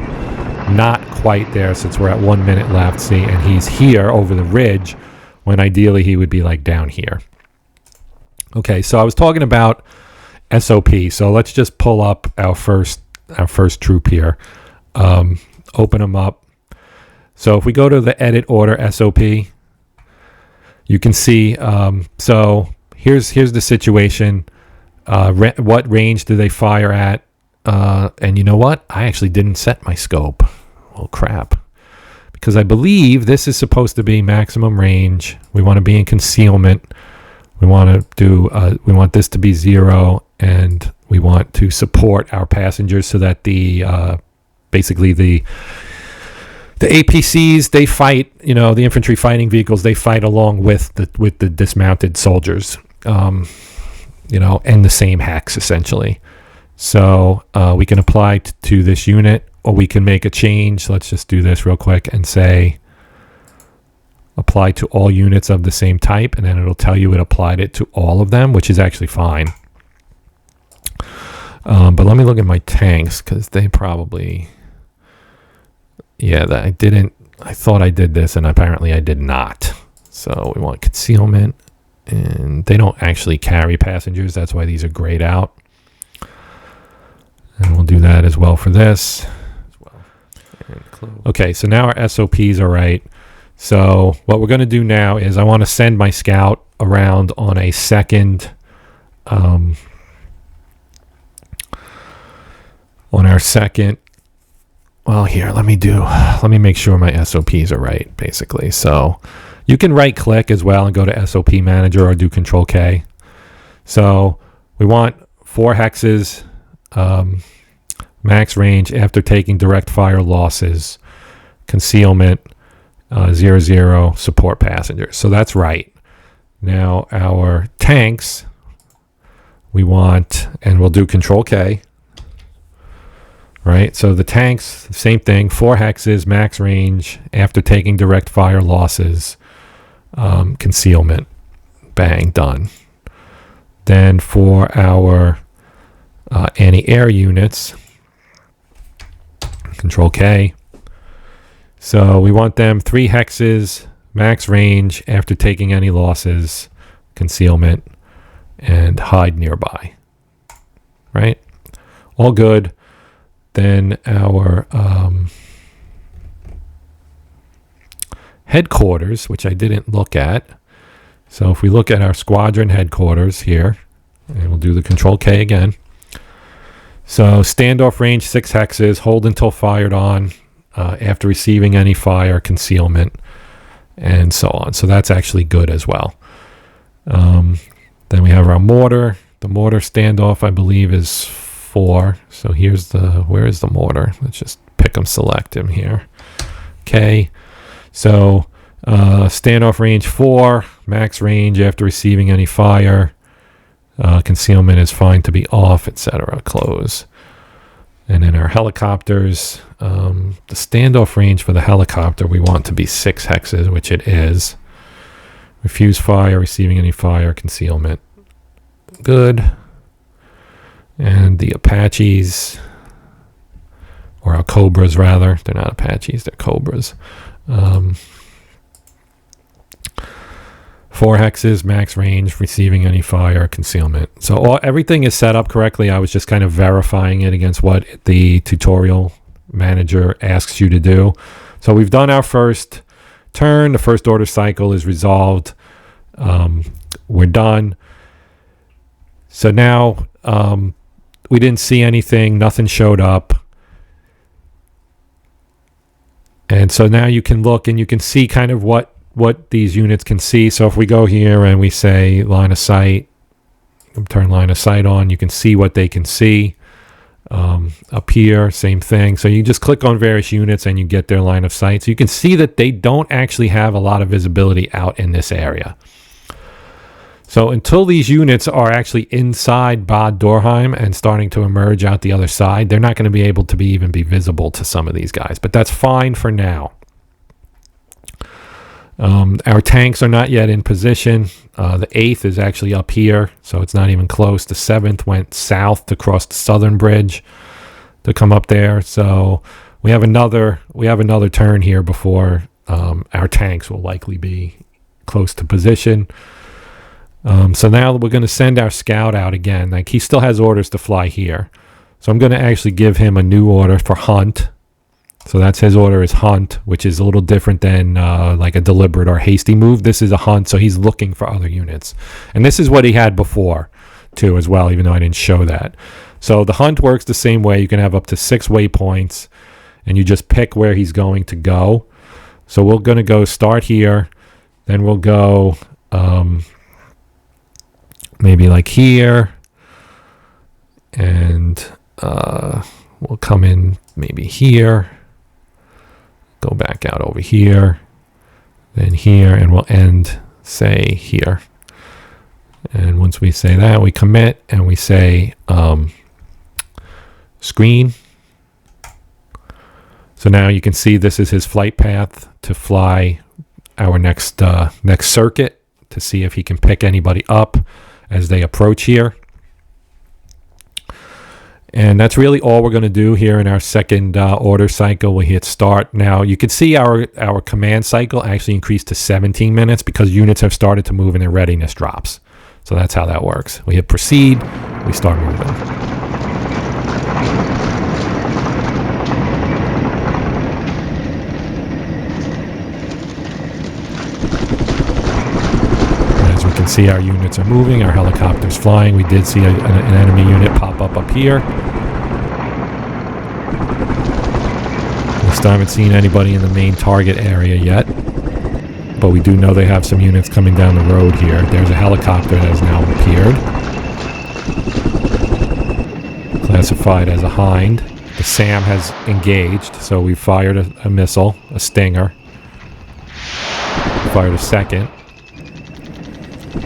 not quite there since we're at 1 minute left. See, and he's here over the ridge when ideally he would be like down here. Okay, so I was talking about SOP, so let's just pull up our first troop here. Open them up. So if we go to the edit order SOP, you can see, so here's the situation. What range do they fire at? And you know what? I actually didn't set my scope. Oh, crap. Because I believe this is supposed to be maximum range. We want to be in concealment. We want this to be 0, and we want to support our passengers so that basically the APCs, they fight, the infantry fighting vehicles, they fight along with the dismounted soldiers, and the same hex essentially. So we can apply to this unit, or we can make a change. Let's just do this real quick and say apply to all units of the same type, and then it'll tell you it applied it to all of them, which is actually fine. But let me look at my tanks, because they probably, I thought I did this, and apparently I did not. So we want concealment, and they don't actually carry passengers. That's why these are grayed out. And we'll do that as well for this. Okay, so now our SOPs are right. So what we're going to do now is I want to send my scout around on a second, well, here, let me make sure my SOPs are right, basically. So you can right click as well and go to SOP manager or do Control K. So we want 4 hexes, max range after taking direct fire losses, concealment, 0-0, support passengers. So that's right. Now our tanks, we want, and we'll do Control K. Right, so the tanks, same thing, 4 hexes, max range after taking direct fire losses, concealment, bang, done. Then for our anti-air units, Control K. So we want them 3 hexes, max range after taking any losses, concealment, and hide nearby. Right? All good. Then our headquarters, which I didn't look at. So if we look at our squadron headquarters here, and we'll do the Control K again. So standoff range 6 hexes, hold until fired on, after receiving any fire, concealment, and so on. So that's actually good as well. Then we have our mortar. The mortar standoff, I believe, is 4. So where is the mortar? Let's just pick them, select him here. Okay. So standoff range 4, max range after receiving any fire, concealment is fine to be off, etc. Close. And then our helicopters, the standoff range for the helicopter we want to be 6 hexes, which it is. Refuse fire, receiving any fire, concealment. Good. And the Apaches, or our Cobras rather, they're not Apaches, they're Cobras. 4 hexes, max range, receiving any fire, concealment. So everything is set up correctly. I was just kind of verifying it against what the tutorial manager asks you to do. So we've done our first turn. The first order cycle is resolved. We're done. So now we didn't see anything. Nothing showed up. And so now you can look and you can see kind of what these units can see. So if we go here and we say line of sight, turn line of sight on, you can see what they can see. Up here, same thing. So you just click on various units and you get their line of sight. So you can see that they don't actually have a lot of visibility out in this area. So until these units are actually inside Bad Dorheim and starting to emerge out the other side, they're not going to be able to even be visible to some of these guys. But that's fine for now. Our tanks are not yet in position. The 8th is actually up here, so it's not even close. The 7th went south to cross the southern bridge to come up there. So we have another turn here before our tanks will likely be close to position. So now we're going to send our scout out again. Like, he still has orders to fly here. So I'm going to actually give him a new order for hunt. So that's his order, is hunt, which is a little different than like a deliberate or hasty move. This is a hunt, so he's looking for other units. And this is what he had before, too, as well, even though I didn't show that. So the hunt works the same way. You can have up to 6 waypoints, and you just pick where he's going to go. So we're going to go start here. Then we'll go maybe like here. And we'll come in maybe here. Go back out over here, then here, and we'll end, say, here. And once we say that, we commit and we say screen. So now you can see this is his flight path to fly our next circuit, to see if he can pick anybody up as they approach here. And that's really all we're going to do here in our second order cycle. We hit start. Now you can see our command cycle actually increased to 17 minutes because units have started to move and their readiness drops. So that's how that works. We hit proceed, we start moving. As we can see, our units are moving, our helicopter's flying. We did see an enemy unit pop up here. Still haven't seen anybody in the main target area yet, but we do know they have some units coming down the road here. There's a helicopter that has now appeared, classified as a Hind. The SAM has engaged, so we fired a missile, a Stinger. Fired a second.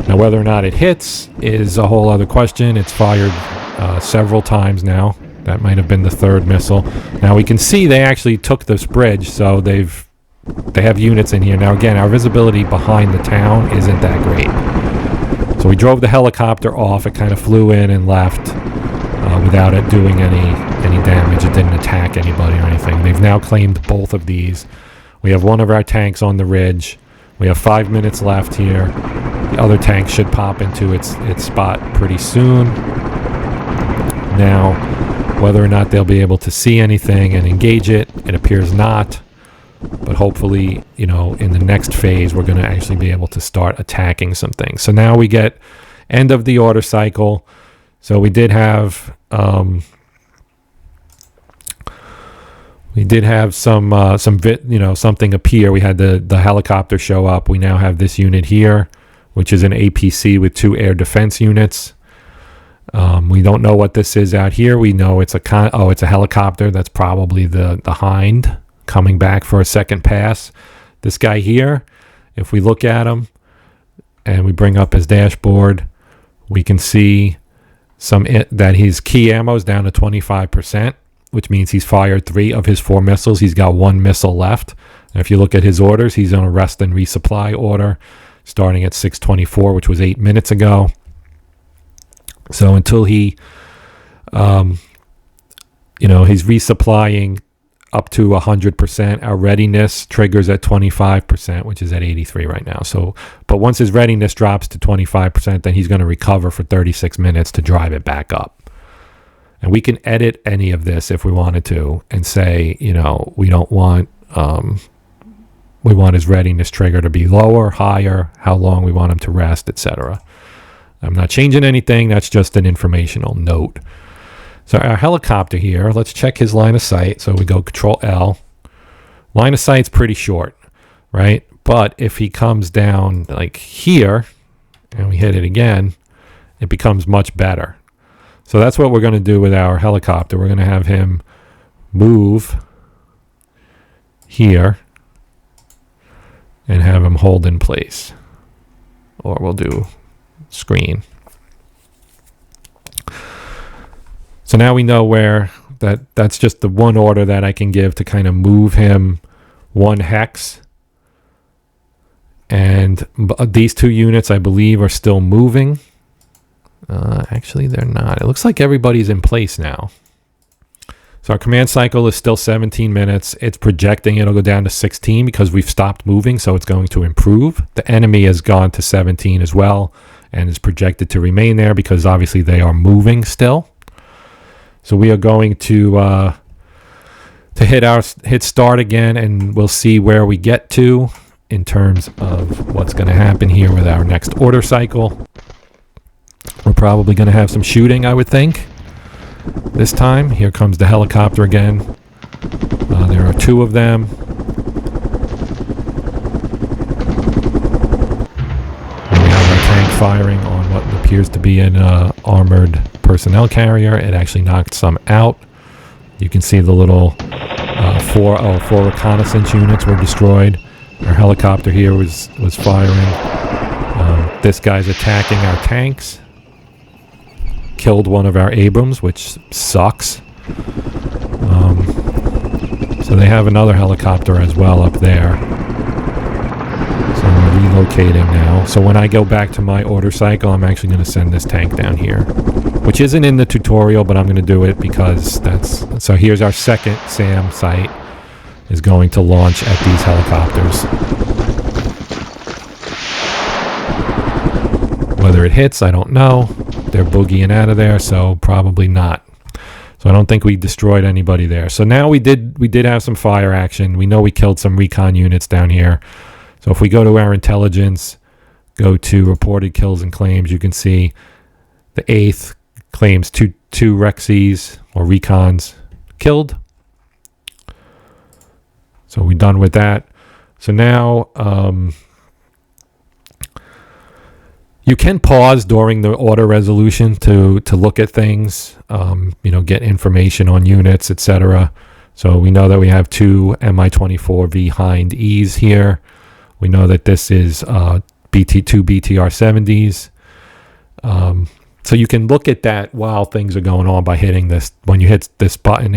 Now whether or not it hits is a whole other question. It's fired several times now. That might have been the third missile. Now we can see they actually took this bridge, so they have units in here. Now again, our visibility behind the town isn't that great. So we drove the helicopter off. It kind of flew in and left without it doing any damage. It didn't attack anybody or anything. They've now claimed both of these. We have one of our tanks on the ridge. We have 5 minutes left here. The other tank should pop into its spot pretty soon. Now, whether or not they'll be able to see anything and engage it, it appears not. But hopefully, in the next phase, we're going to actually be able to start attacking some things. So now we get end of the order cycle. So we did have something appear. We had the helicopter show up. We now have this unit here, which is an APC with 2 air defense units. We don't know what this is out here. We know it's a helicopter. That's probably the Hind coming back for a second pass. This guy here, if we look at him and we bring up his dashboard, we can see that his key ammo is down to 25%, which means he's fired 3 of his 4 missiles. He's got 1 missile left. And if you look at his orders, he's on a rest and resupply order starting at 6:24, which was 8 minutes ago. So until he's resupplying up to 100%, our readiness triggers at 25%, which is at 83 right now. So, but once his readiness drops to 25%, then he's going to recover for 36 minutes to drive it back up. And we can edit any of this if we wanted to and say, we don't want we want his readiness trigger to be lower, higher, how long we want him to rest, etc. I'm not changing anything. That's just an informational note. So our helicopter here, let's check his line of sight. So we go Control L. Line of sight's pretty short, right? But if he comes down like here and we hit it again, it becomes much better. So that's what we're going to do with our helicopter. We're going to have him move here and have him hold in place. Or we'll do screen. So now we know where that's just the one order that I can give to kind of move him one hex. And these two units, I believe, are still moving. Actually, they're not. It looks like everybody's in place now. So our command cycle is still 17 minutes. It's projecting it'll go down to 16 because we've stopped moving, so it's going to improve. The enemy has gone to 17 as well and is projected to remain there because obviously they are moving still. So we are going to hit start again, and we'll see where we get to in terms of what's going to happen here with our next order cycle. We're probably going to have some shooting, I would think. This time, here comes the helicopter again. There are two of them. And we have our tank firing on what appears to be an armored personnel carrier. It actually knocked some out. You can see the little four reconnaissance units were destroyed. Our helicopter here was firing. This guy's attacking our tanks. Killed one of our Abrams, which sucks. So they have another helicopter as well up there. So we're relocating now. So when I go back to my order cycle, I'm actually going to send this tank down here, which isn't in the tutorial, but I'm going to do it because that's... So here's our second SAM site is going to launch at these helicopters. Whether it hits, I don't know. They're boogieing out of there, so probably not. So I don't think we destroyed anybody there. So now we did have some fire action. We know we killed some recon units down here. So if we go to our intelligence, go to reported kills and claims, you can see the 8th claims two Rexes or recons killed. So we're done with that. So now you can pause during the order resolution to look at things, get information on units, etc. So we know that we have two Mi-24V Hind E's here. We know that this is two BTR-70s. So you can look at that while things are going on by hitting this. When you hit this button,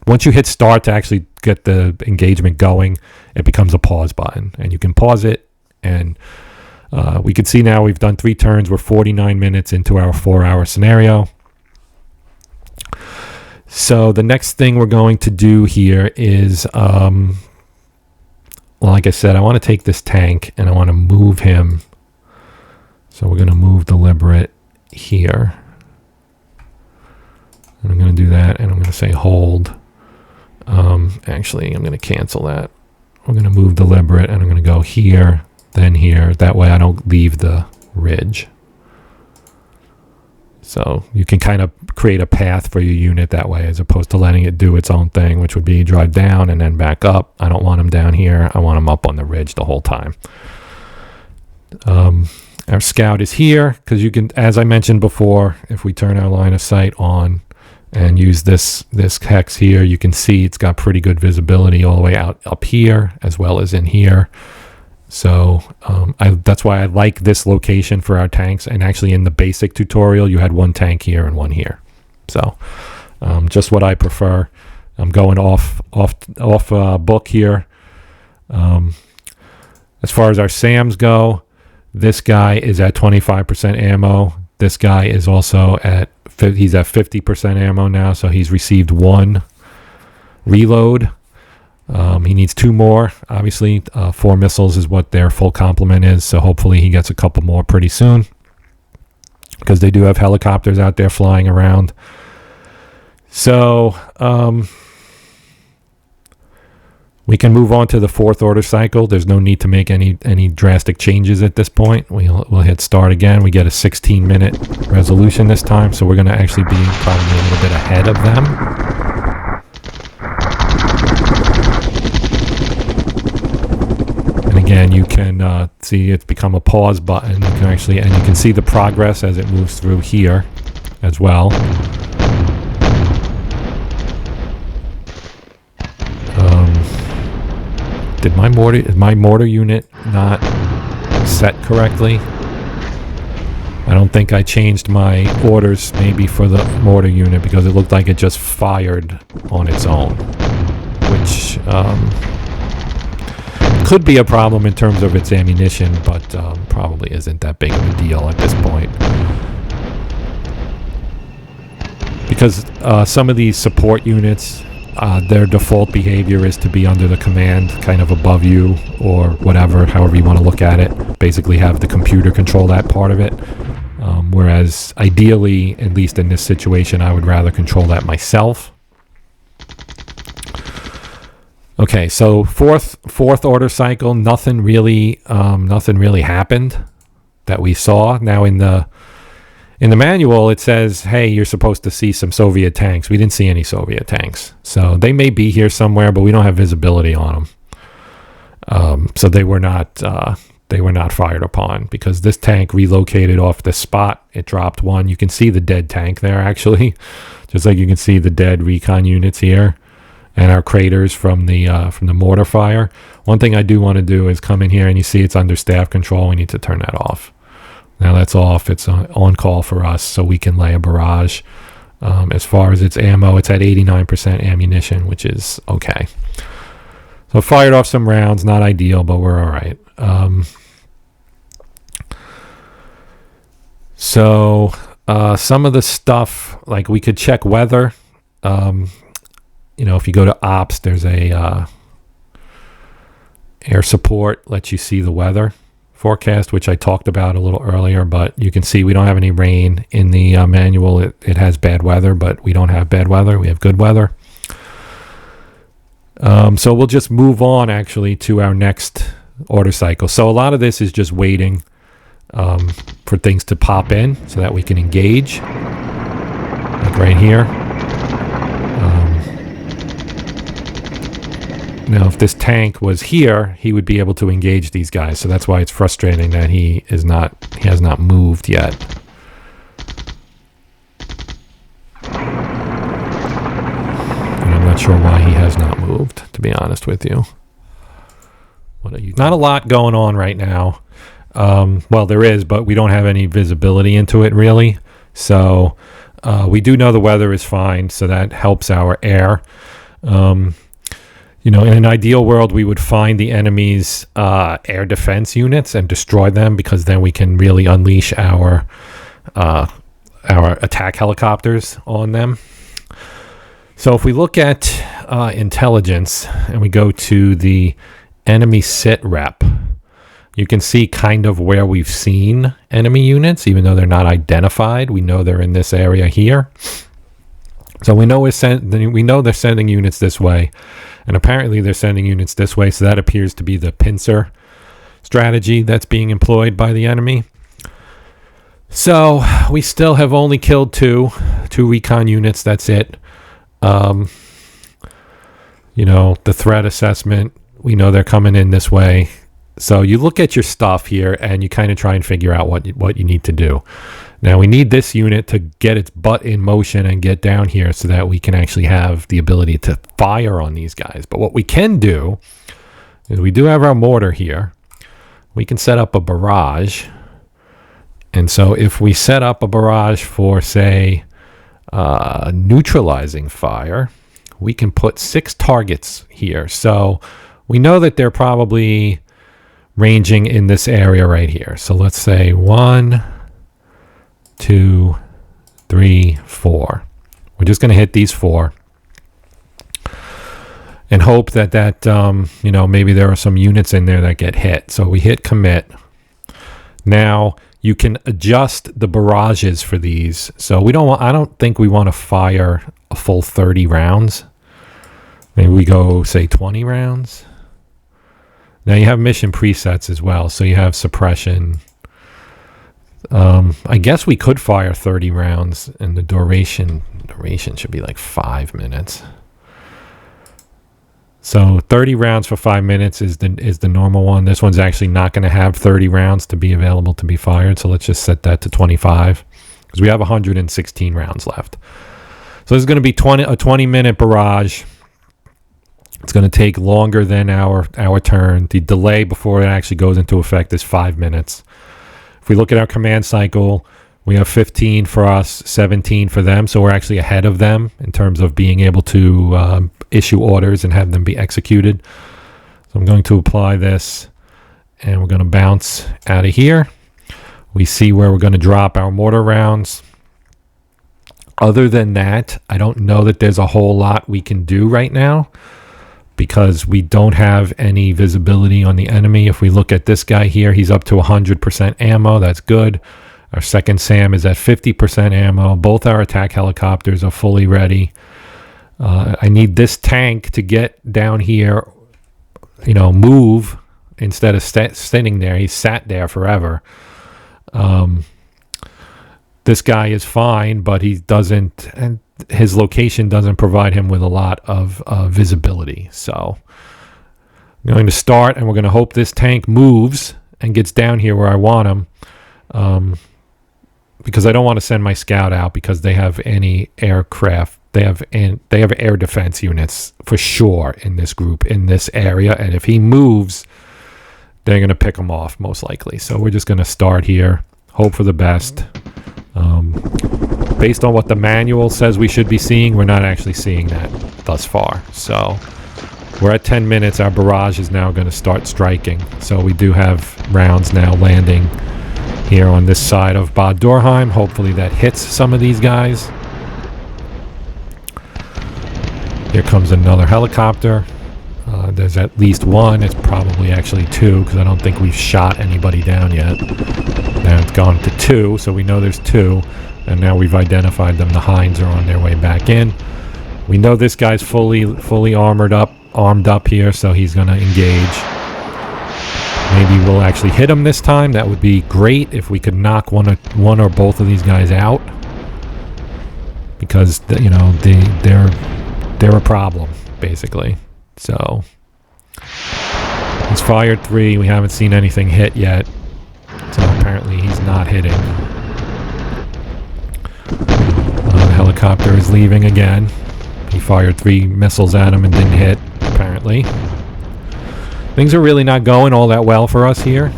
once you hit start to actually get the engagement going, it becomes a pause button, and you can pause it. And we can see now we've done 3 turns. We're 49 minutes into our 4-hour scenario. So the next thing we're going to do here is, like I said, I want to take this tank and I want to move him. So we're going to move deliberate here. And I'm going to do that, and I'm going to say hold. Actually, I'm going to cancel that. We're going to move deliberate, and I'm going to go here, then here. That way I don't leave the ridge. So you can kind of create a path for your unit that way, as opposed to letting it do its own thing, which would be drive down and then back up. I don't want them down here. I want them up on the ridge the whole time. Our scout is here because you can, as I mentioned before, if we turn our line of sight on and use this hex here, you can see it's got pretty good visibility all the way out up here as well as in here. So that's why I like this location for our tanks. And actually in the basic tutorial, you had one tank here and one here. So just what I prefer. I'm going off book here. As far as our SAMs go, this guy is at 25% ammo. This guy is also he's at 50% ammo now, so he's received 1 reload. He needs 2 more. Obviously, 4 missiles is what their full complement is, so hopefully he gets a couple more pretty soon, because they do have helicopters out there flying around. So We can move on to the 4th order cycle. There's no need to make any drastic changes at this point. We'll hit start again. We get a 16-minute resolution this time, so we're going to actually be probably a little bit ahead of them. And again, you can see it's become a pause button. You can see the progress as it moves through here as well. Is my mortar unit not set correctly? I don't think I changed my orders maybe for the mortar unit, because it looked like it just fired on its own, which could be a problem in terms of its ammunition, but probably isn't that big of a deal at this point. Because some of these support units, their default behavior is to be under the command, kind of above you, or whatever, however you want to look at it. Basically have the computer control that part of it. Whereas ideally, at least in this situation, I would rather control that myself. Okay, so fourth order cycle, nothing really happened that we saw. Now in the manual, it says, hey, you're supposed to see some Soviet tanks. We didn't see any Soviet tanks. So they may be here somewhere, but we don't have visibility on them. So they were not fired upon, because this tank relocated off the spot. It dropped one. You can see the dead tank there, actually, just like you can see the dead recon units here and our craters from the mortar fire. One thing I do want to do is come in here, and you see it's under staff control. We need to turn that off. Now that's off. It's on call for us, so we can lay a barrage. As far as its ammo, it's at 89% ammunition, which is okay. So fired off some rounds, not ideal, but we're all right. So some of the stuff, like we could check weather. If you go to ops, there's a air support, lets you see the weather forecast, which I talked about a little earlier, but you can see we don't have any rain in the manual. It has bad weather, but we don't have bad weather. We have good weather. So we'll just move on actually to our next order cycle. So a lot of this is just waiting for things to pop in so that we can engage, like right here. Now, if this tank was here, he would be able to engage these guys. So that's why it's frustrating that he has not moved yet. And I'm not sure why he has not moved, to be honest with you. Not a lot going on right now. Well, there is, but we don't have any visibility into it, really. So we do know the weather is fine, so that helps our air. In an ideal world, we would find the enemy's air defense units and destroy them, because then we can really unleash our attack helicopters on them. So if we look at intelligence and we go to the enemy sit rep, you can see kind of where we've seen enemy units, even though they're not identified. We know they're in this area here. So we know they're sending units this way. And apparently they're sending units this way, so that appears to be the pincer strategy that's being employed by the enemy. So we still have only killed two recon units. That's it. The threat assessment, we know they're coming in this way. So you look at your stuff here and you kind of try and figure out what you need to do. Now we need this unit to get its butt in motion and get down here so that we can actually have the ability to fire on these guys. But what we can do is we do have our mortar here. We can set up a barrage. And so if we set up a barrage for, say, neutralizing fire, we can put 6 targets here. So we know that they're probably ranging in this area right here. So let's say 1, 2, 3, 4. We're just going to hit these 4 and hope that maybe there are some units in there that get hit. So we hit commit. Now you can adjust the barrages for these. So I don't think we want to fire a full 30 rounds. Maybe we go, say, 20 rounds. Now you have mission presets as well, so you have suppression. I guess we could fire 30 rounds, and the duration should be like 5 minutes. So 30 rounds for 5 minutes is the normal one. This one's actually not going to have 30 rounds to be available to be fired, so let's just set that to 25 because we have 116 rounds left. So this is going to be a 20-minute barrage. It's going to take longer than our turn. The delay before it actually goes into effect is 5 minutes. If we look at our command cycle, we have 15 for us, 17 for them, so we're actually ahead of them in terms of being able to issue orders and have them be executed. So I'm going to apply this, and we're going to bounce out of here. We see where we're going to drop our mortar rounds. Other than that, I don't know that there's a whole lot we can do right now because we don't have any visibility on the enemy. If we look at this guy here, he's up to 100% ammo. That's good. Our second SAM is at 50% ammo. Both our attack helicopters are fully ready. I need this tank to get down here, move instead of sitting there. He's sat there forever. This guy is fine, but he doesn't, and his location doesn't provide him with a lot of visibility. So I'm going to start, and we're going to hope this tank moves and gets down here where I want him. Because I don't want to send my scout out because they have any aircraft. They have air defense units for sure in this group, in this area. And if he moves, they're going to pick him off most likely. So we're just going to start here, hope for the best. Based on what the manual says we should be seeing, we're not actually seeing that thus far. So we're at 10 minutes. Our barrage is now going to start striking. So we do have rounds now landing here on this side of Bad Dorheim. Hopefully that hits some of these guys. Here comes another helicopter. There's at least one. It's probably actually two because I don't think we've shot anybody down yet. Now it's gone to two, so we know there's two. And now we've identified them. The Hinds are on their way back in. We know this guy's fully armed up here, so he's going to engage. Maybe we'll actually hit him this time. That would be great if we could knock one or both of these guys out, because they're a problem basically. So he's fired 3. We haven't seen anything hit yet, so apparently he's not hitting. The helicopter is leaving again. He fired 3 missiles at him and didn't hit, apparently. Things are really not going all that well for us here.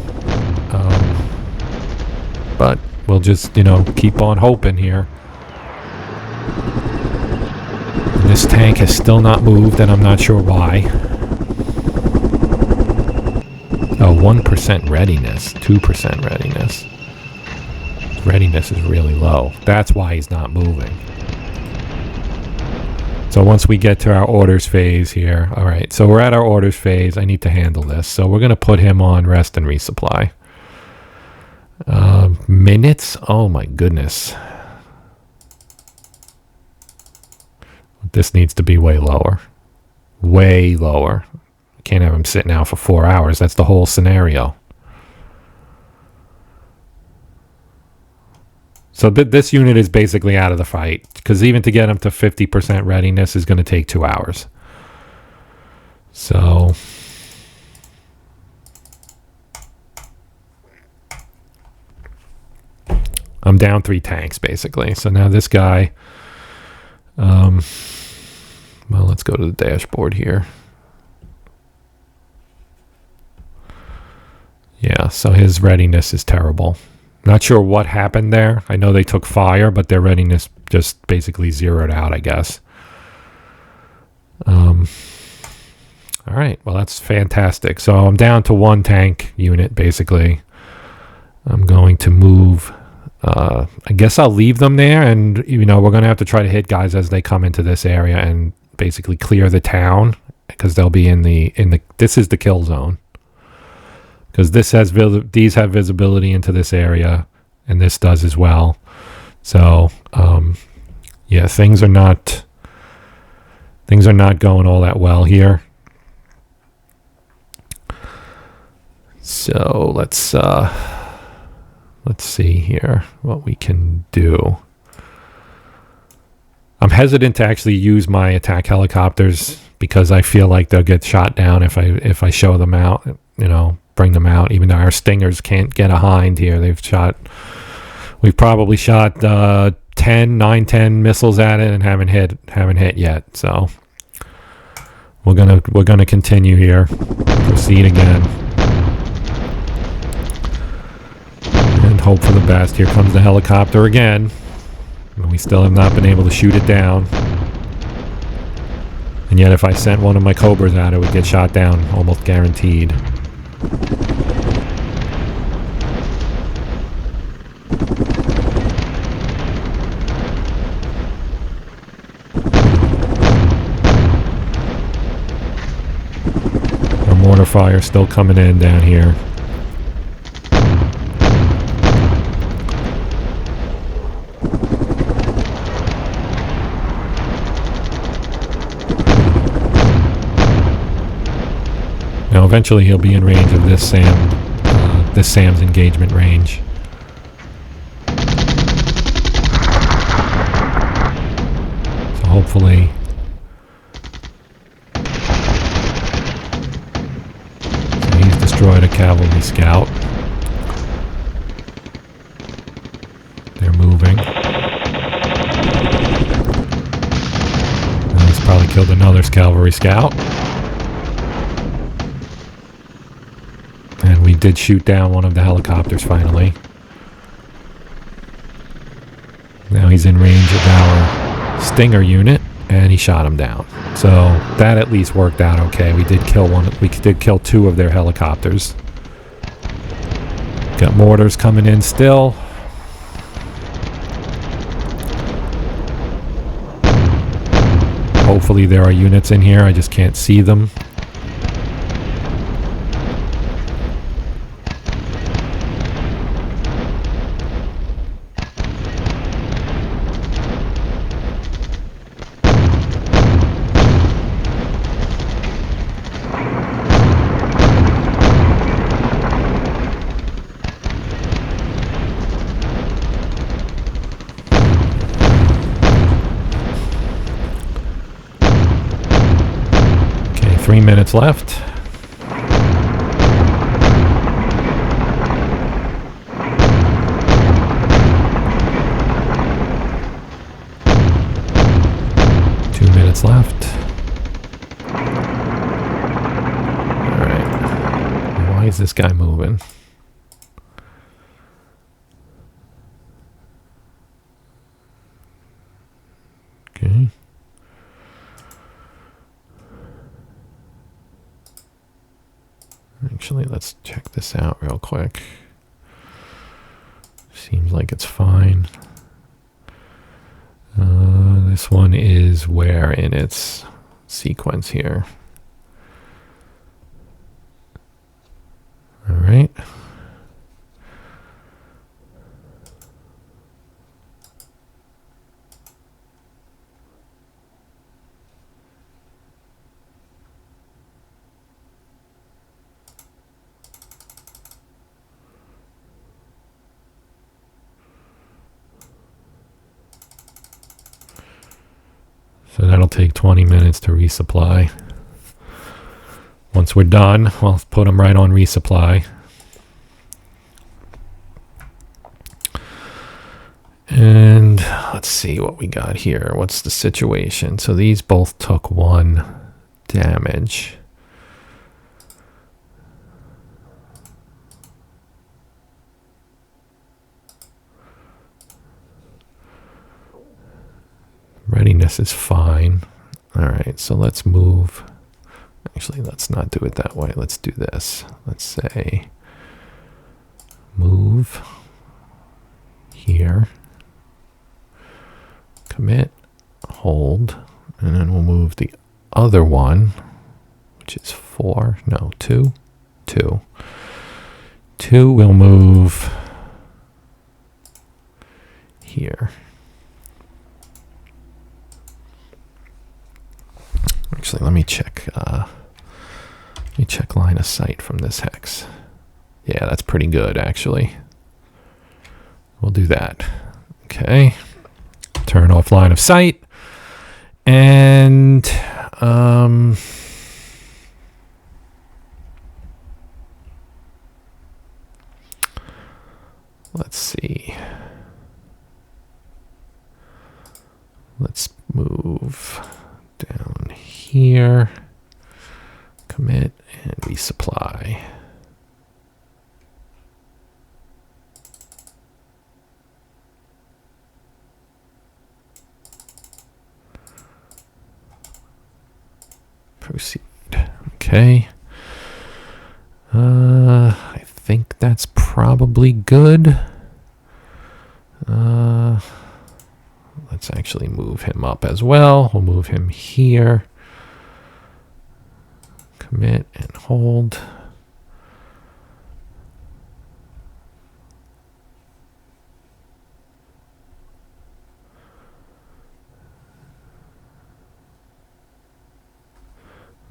But we'll just, keep on hoping here. This tank has still not moved, and I'm not sure why. 1% readiness, 2% readiness. Readiness is really low. That's why he's not moving. So once we get to our orders phase here, all right, so we're at our orders phase. I need to handle this. So we're going to put him on rest and resupply. Minutes? Oh my goodness. This needs to be way lower. Way lower. I can't have him sit now for 4 hours. That's the whole scenario. So this unit is basically out of the fight, because even to get him to 50% readiness is going to take 2 hours. So I'm down 3 tanks basically. So now this guy, well, let's go to the dashboard here. Yeah, so his readiness is terrible. Not sure what happened there. I know they took fire, but their readiness just basically zeroed out, I guess. All right, well, that's fantastic. So I'm down to 1 tank unit, basically. I'm going to move. I guess I'll leave them there, and, we're going to have to try to hit guys as they come into this area and basically clear the town, because they'll be in the this is the kill zone. Because these have visibility into this area, and this does as well. So, yeah, things are not Things are not going all that well here. So let's see here what we can do. I'm hesitant to actually use my attack helicopters because I feel like they'll get shot down if I show them out, you know, bring them out. Even though our stingers can't get a hind here, we've probably shot 10 missiles at it and haven't hit yet. So we're gonna continue here, proceed again, and hope for the best. Here comes the helicopter again. We still have not been able to shoot it down. And yet if I sent one of my Cobras out, it would get shot down, almost guaranteed. Our mortar fire still coming in down here. Now eventually he'll be in range of this Sam's engagement range. So hopefully he's destroyed a cavalry scout. They're moving. And he's probably killed another cavalry scout. And we did shoot down one of the helicopters finally. Now he's in range of our Stinger unit, and he shot him down. So that at least worked out okay. We did kill one. We did kill two of their helicopters. Got mortars coming in still. Hopefully there are units in here. I just can't see them. Okay, 3 minutes left. Left. Alright. Why is this guy moving? Okay. Actually, let's check this out real quick. Seems like it's fine. This one is where in its sequence here? All right. So that'll take 20 minutes to resupply. Once we're done, we'll put them right on resupply. And let's see what we got here. What's the situation? So these both took 1 damage. Readiness is fine. All right, so let's move. Actually, let's not do it that way. Let's do this. Let's say move here, commit, hold, and then we'll move the other one, which is 4, no, 2, 2. 2 will move here. Actually, let me check. Let me check line of sight from this hex. Yeah, that's pretty good, actually. We'll do that. Okay. Turn off line of sight. And let's see. Let's move down here. Commit and resupply. Proceed. Okay. I think that's probably good. Let's actually move him up as well. We'll move him here. Commit and hold.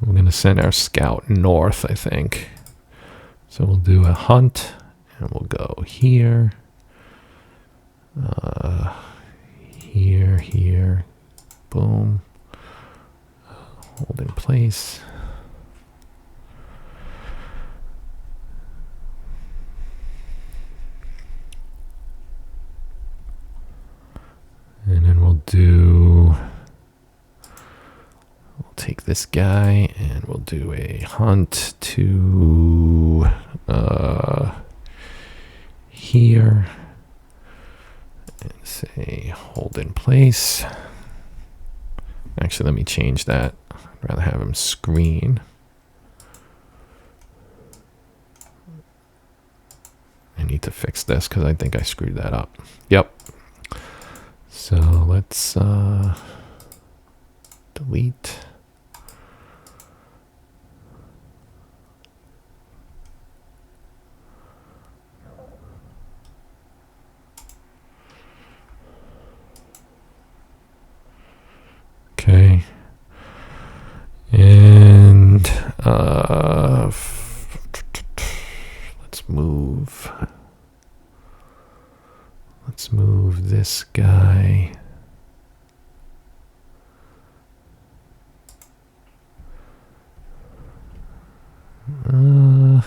We're going to send our scout north, I think. So we'll do a hunt, and we'll go here. Here. Boom. Hold in place. And then we'll take this guy and we'll do a hunt to here and say hold in place. Actually, let me change that. I'd rather have him screen. I need to fix this because I think I screwed that up. Yep. So let's delete. Okay. And let's move. Let's move this guy. I'm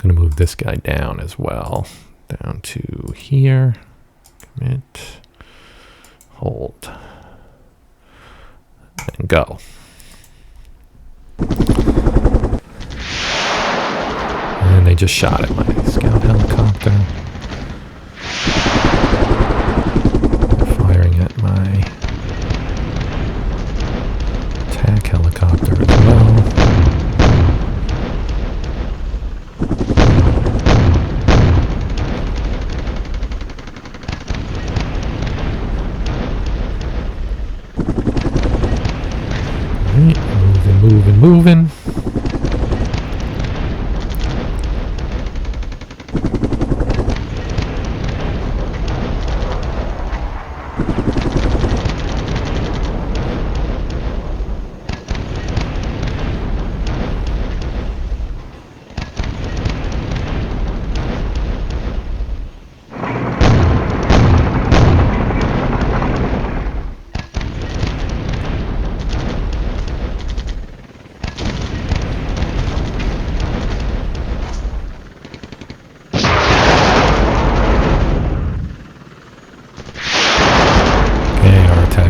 going to move this guy down as well. Down to here. Commit. Hold. And go. And they just shot at my scout helicopter. They're firing at my attack helicopter as well. Moving.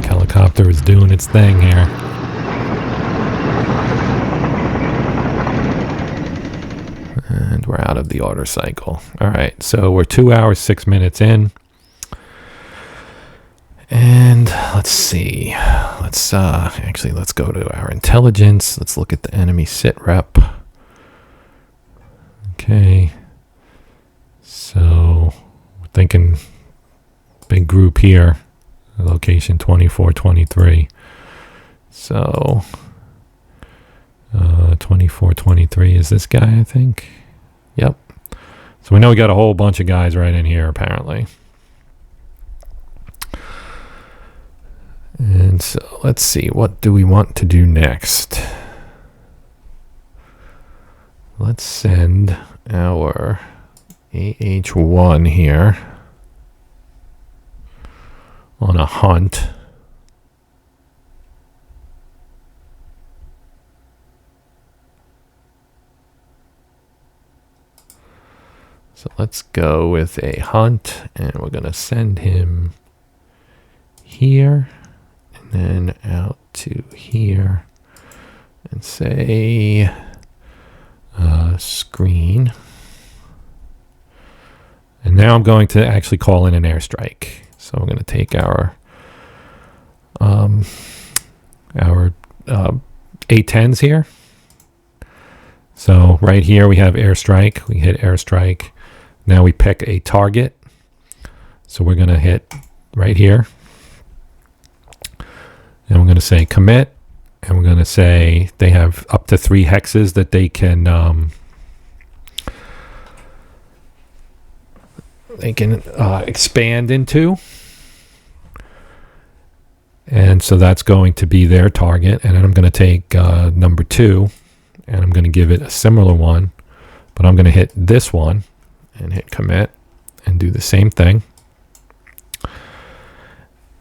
Helicopter is doing its thing here. And we're out of the order cycle. All right, so we're 2 hours, 6 minutes in. And let's see. Let's go to our intelligence. Let's look at the enemy sit rep. Okay. So we're thinking big group here. Location 2423. So 24, 23 is this guy, I think. Yep. So we know we got a whole bunch of guys right in here, apparently. And so let's see, what do we want to do next? Let's send our AH1 here on a hunt. So let's go with a hunt, and we're going to send him here and then out to here and say screen. And now I'm going to actually call in an airstrike. So I'm going to take our A10s here. So right here we have airstrike. We hit airstrike. Now we pick a target. So we're going to hit right here. And we're going to say commit. And we're going to say they have up to 3 hexes that they can expand into. And so that's going to be their target. And then I'm going to take number 2, and I'm going to give it a similar one, but I'm going to hit this one and hit commit and do the same thing.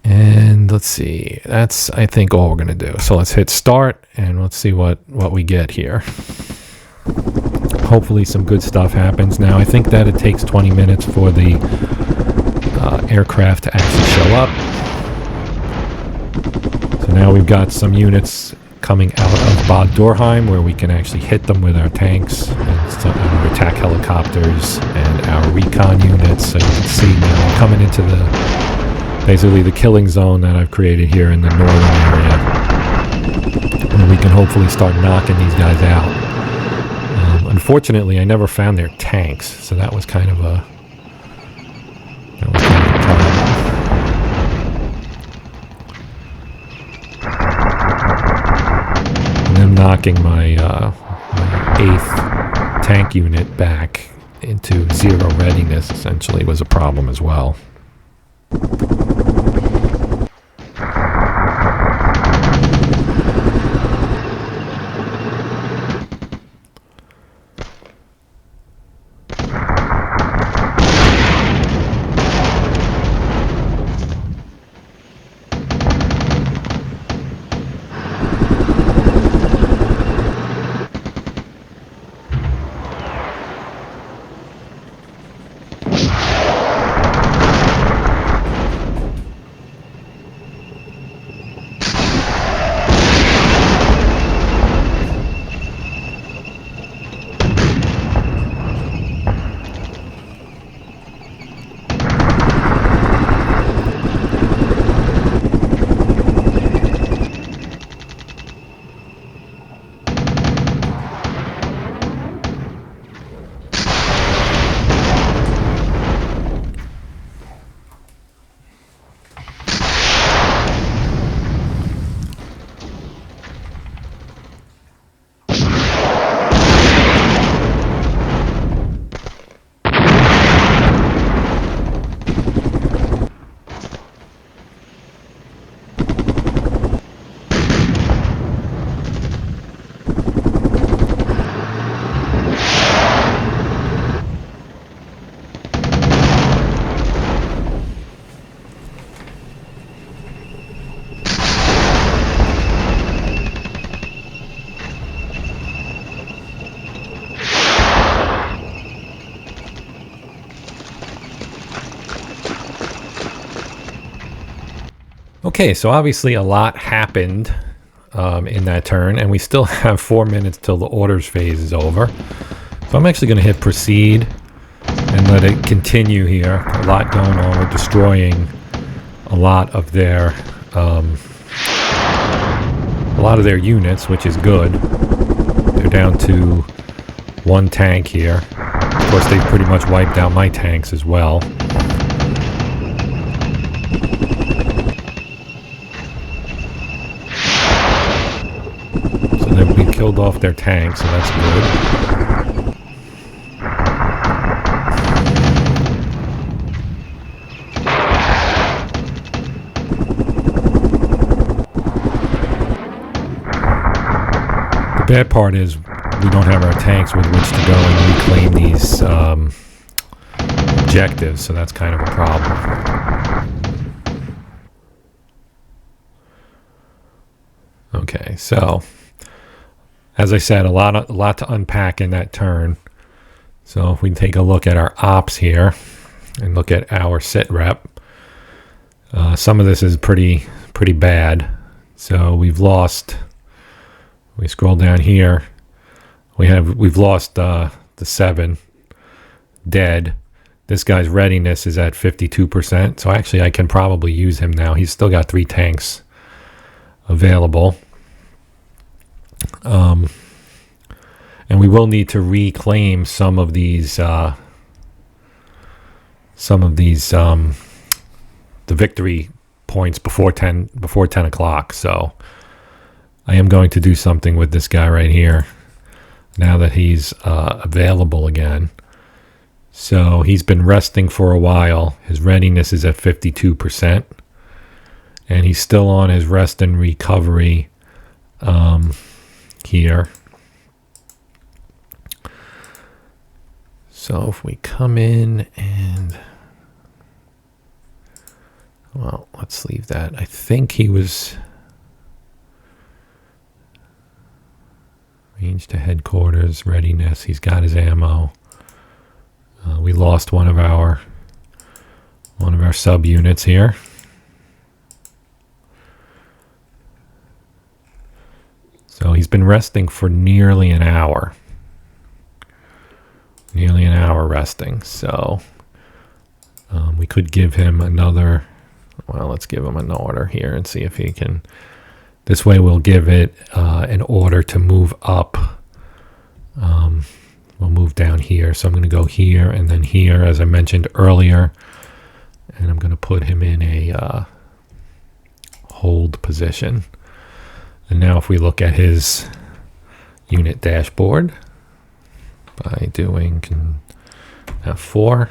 And let's see, that's, I think, all we're going to do. So let's hit start, and let's see what we get here. Hopefully some good stuff happens. Now, I think that it takes 20 minutes for the aircraft to actually show up. So now we've got some units coming out of Bad Dorheim where we can actually hit them with our tanks and some our attack helicopters and our recon units. So you can see now we're coming into basically the killing zone that I've created here in the northern area. And we can hopefully start knocking these guys out. Unfortunately, I never found their tanks, so that was kind of a problem. And then knocking my 8th tank unit back into 0 readiness essentially was a problem as well. Okay, so obviously a lot happened in that turn, and we still have 4 minutes till the orders phase is over. So I'm actually going to hit proceed and let it continue here. A lot going on. We're destroying a lot of their units, which is good. They're down to 1 tank here. Of course, they've pretty much wiped out my tanks as well. killed off their tank, so that's good. The bad part is we don't have our tanks with which to go and reclaim these objectives, so that's kind of a problem. Okay, so as I said, a lot to unpack in that turn. So if we take a look at our ops here and look at our sit rep, some of this is pretty bad. So we've lost. We scroll down here. We've lost the 7 dead. This guy's readiness is at 52%. So actually, I can probably use him now. He's still got 3 tanks available. And we will need to reclaim some of these the victory points before 10 o'clock. So I am going to do something with this guy right here now that he's available again. So he's been resting for a while. His readiness is at 52%, and he's still on his rest and recovery here. So if we come in and, well, let's leave that. I think he was range to headquarters, readiness. He's got his ammo. We lost one of our subunits here. So he's been resting for nearly an hour. Nearly an hour resting. So we could give him another. Well, let's give him an order here and see if he can. This way we'll give it an order to move up. We'll move down here. So I'm going to go here and then here, as I mentioned earlier. And I'm going to put him in a hold position. And now if we look at his unit dashboard by doing F4,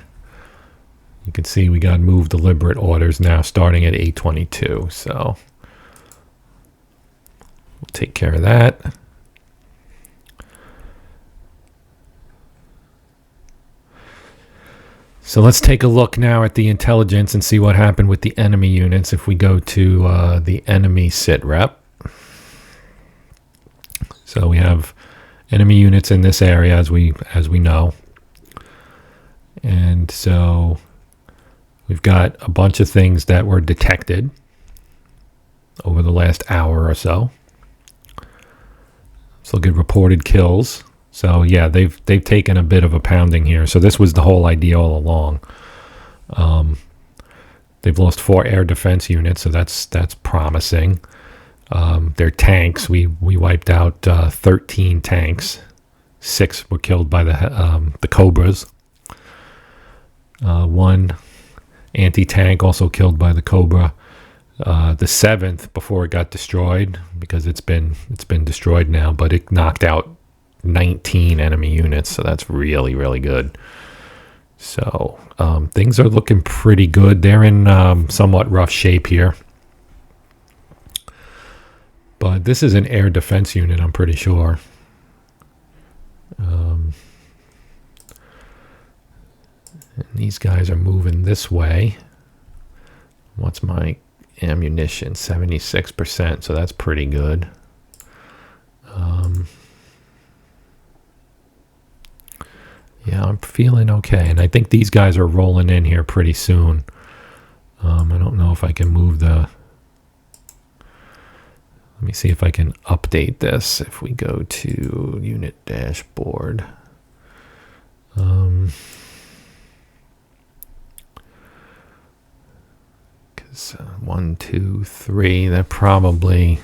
you can see we got move deliberate orders now starting at 8:22. So we'll take care of that. So let's take a look now at the intelligence and see what happened with the enemy units. If we go to the enemy sit rep. So we have enemy units in this area as we know. And so we've got a bunch of things that were detected over the last hour or so. Let's look at reported kills. So yeah, they've taken a bit of a pounding here. So this was the whole idea all along. They've lost 4 air defense units, so that's promising. Their tanks, we wiped out 13 tanks. 6 were killed by the Cobras. 1 anti-tank also killed by the Cobra. The 7th, before it got destroyed, because it's been destroyed now, but it knocked out 19 enemy units, so that's really, really good. So things are looking pretty good. They're in somewhat rough shape here. But this is an air defense unit, I'm pretty sure. And these guys are moving this way. What's my ammunition? 76%, so that's pretty good. Yeah, I'm feeling okay. And I think these guys are rolling in here pretty soon. I don't know if I can move the... Let me see if I can update this. If we go to unit dashboard. 1, 2, 3. They're probably...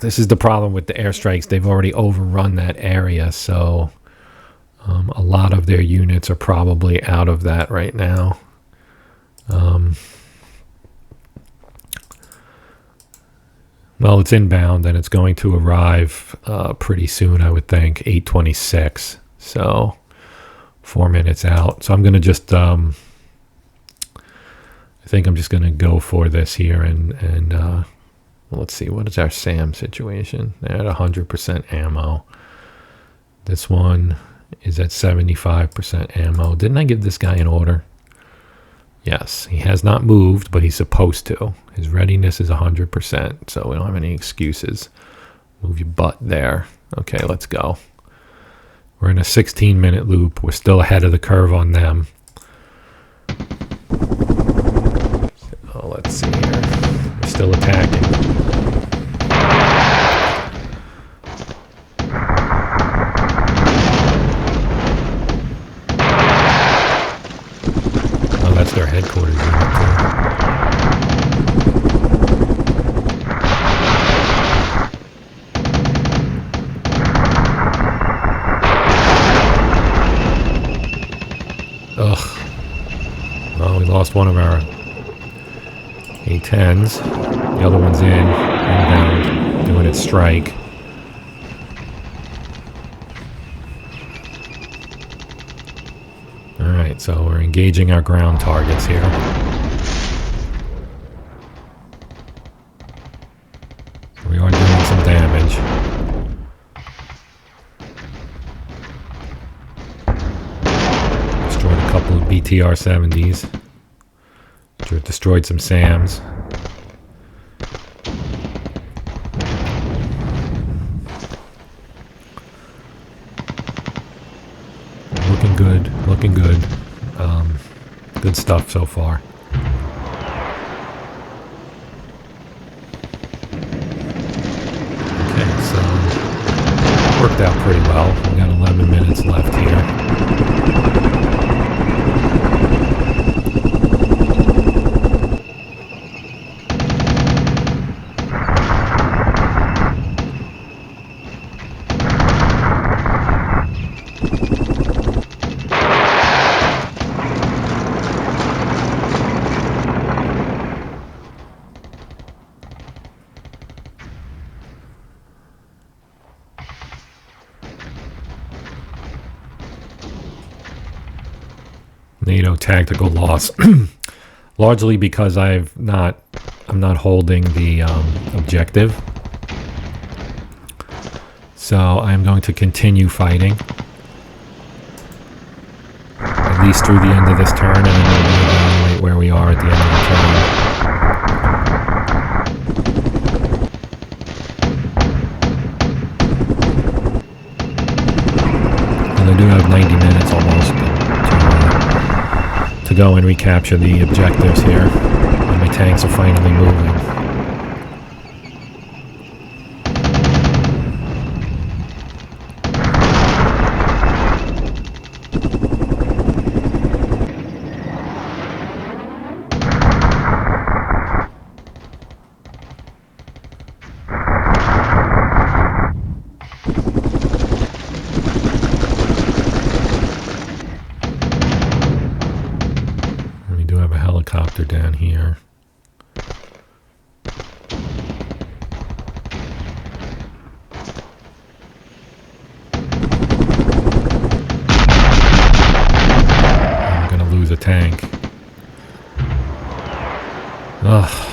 this is the problem with the airstrikes. They've already overrun that area, so a lot of their units are probably out of that right now. Well, it's inbound and it's going to arrive pretty soon, I would think, 8:26. So 4 minutes out. So I'm going to just, I think I'm just going to go for this here and let's see, what is our SAM situation? They're at 100% ammo. This one is at 75% ammo. Didn't I give this guy an order? Yes, he has not moved, but he's supposed to. His readiness is 100%, so we don't have any excuses. Move your butt there. Okay, let's go. We're in a 16-minute loop. We're still ahead of the curve on them. So let's see here. We're still attacking. Oh, that's their headquarters unit too. Ugh. Well, we lost one of our A-10s. The other one's inbound, doing its strike. Alright, so we're engaging our ground targets here. We are doing some damage. Destroyed a couple of BTR-70s. Destroyed some SAMs. Looking good, looking good. Good stuff so far. Okay, so worked out pretty well. We got 11 minutes left here. NATO tactical loss, largely because I'm not holding the objective. So I'm going to continue fighting, at least through the end of this turn, and then we'll evaluate where we are at the end of the turn. And I do have 90 minutes almost to go and recapture the objectives here. And my tanks are finally moving. Helicopter down here. I'm gonna lose a tank. Ugh.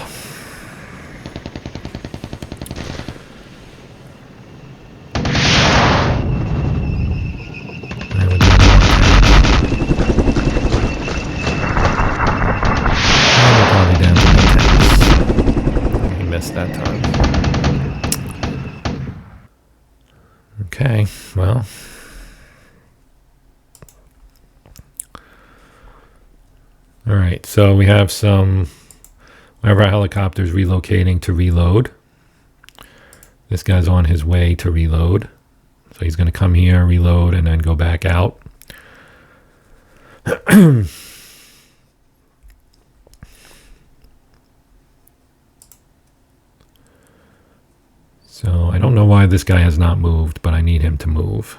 That time. Okay, well. Alright, so we have one of our helicopters relocating to reload. This guy's on his way to reload. So he's going to come here, reload, and then go back out. So I don't know why this guy has not moved, but I need him to move.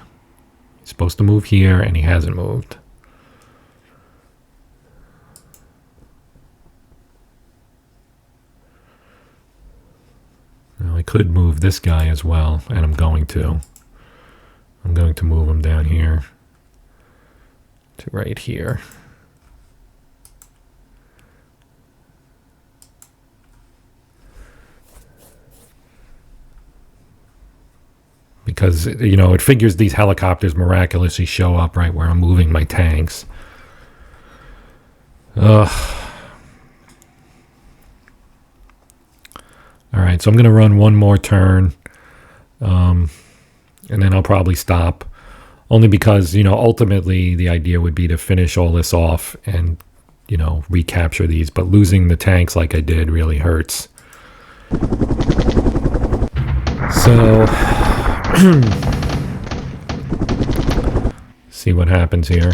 He's supposed to move here, and he hasn't moved. Well, I could move this guy as well, and I'm going to. I'm going to move him down here to right here. Because, you know, it figures these helicopters miraculously show up right where I'm moving my tanks. Ugh. All right, so I'm going to run one more turn, and then I'll probably stop. Only because, you know, ultimately the idea would be to finish all this off and, you know, recapture these. But losing the tanks like I did really hurts. So, see what happens here.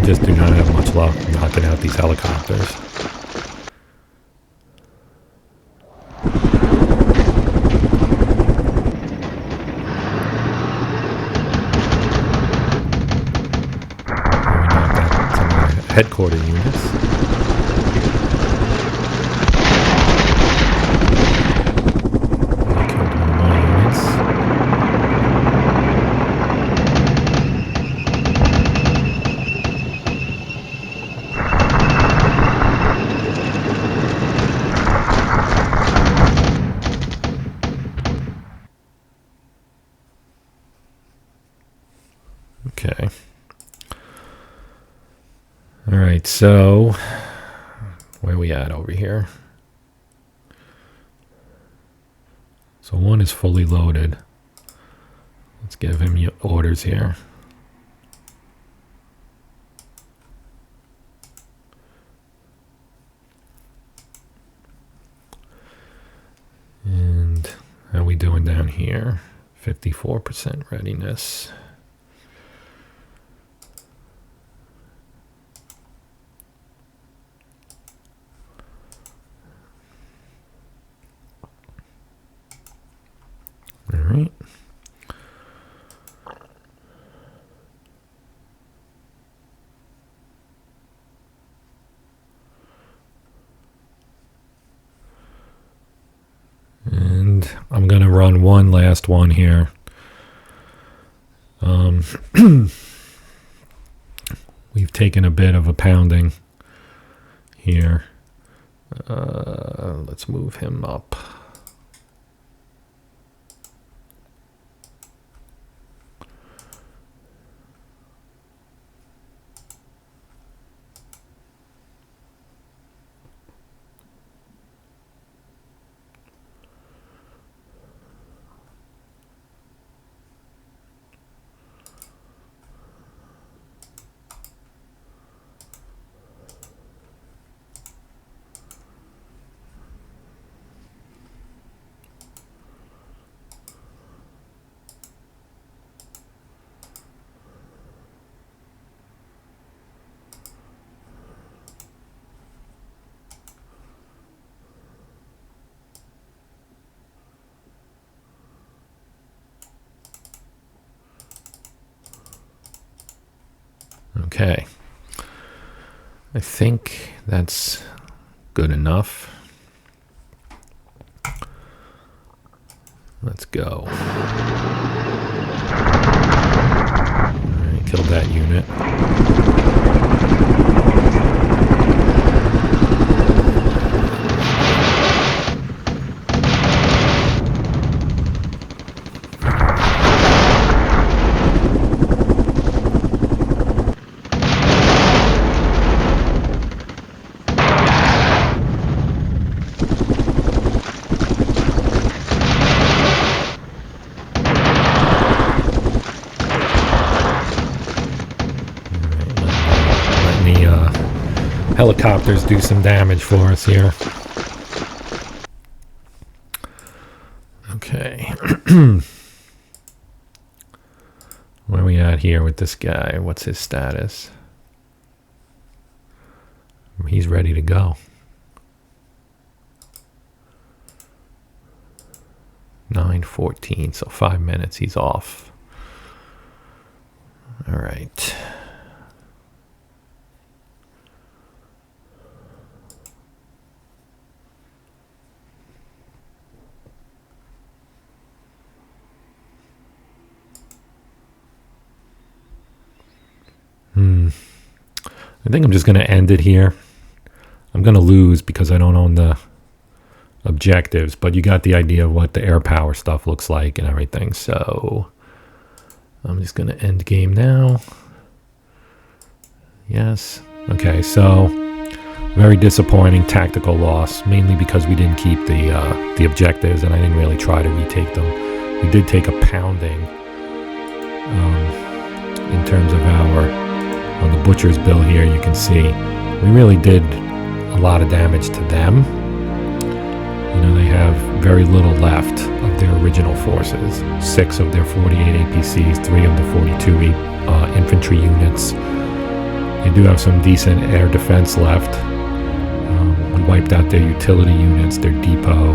Just do not have much luck knocking out these helicopters. We knocked out some of the headquarter units. We killed one of my units. Okay. All right, so where are we at over here? So one is fully loaded. Let's give him orders here. And how are we doing down here? 54% readiness. All right. And I'm going to run one last one here. We've taken a bit of a pounding here. Let's move him up. Okay. I think that's good enough. Let's go. All right, killed that unit. Helicopters do some damage for us here. Okay. Where are we at here with this guy? What's his status? He's ready to go. 9 9:14, so 5 minutes he's off. All right. I think I'm just going to end it here. I'm going to lose because I don't own the objectives, but you got the idea of what the air power stuff looks like and everything. So I'm just going to end game now. Yes. Okay, so very disappointing tactical loss, mainly because we didn't keep the objectives, and I didn't really try to retake them. We did take a pounding in terms of on the butcher's bill here. You can see we really did a lot of damage to them. You know, they have very little left of their original forces. 6 of their 48 APCs, 3 of the 42 infantry units. They do have some decent air defense left. We wiped out their utility units, their depot.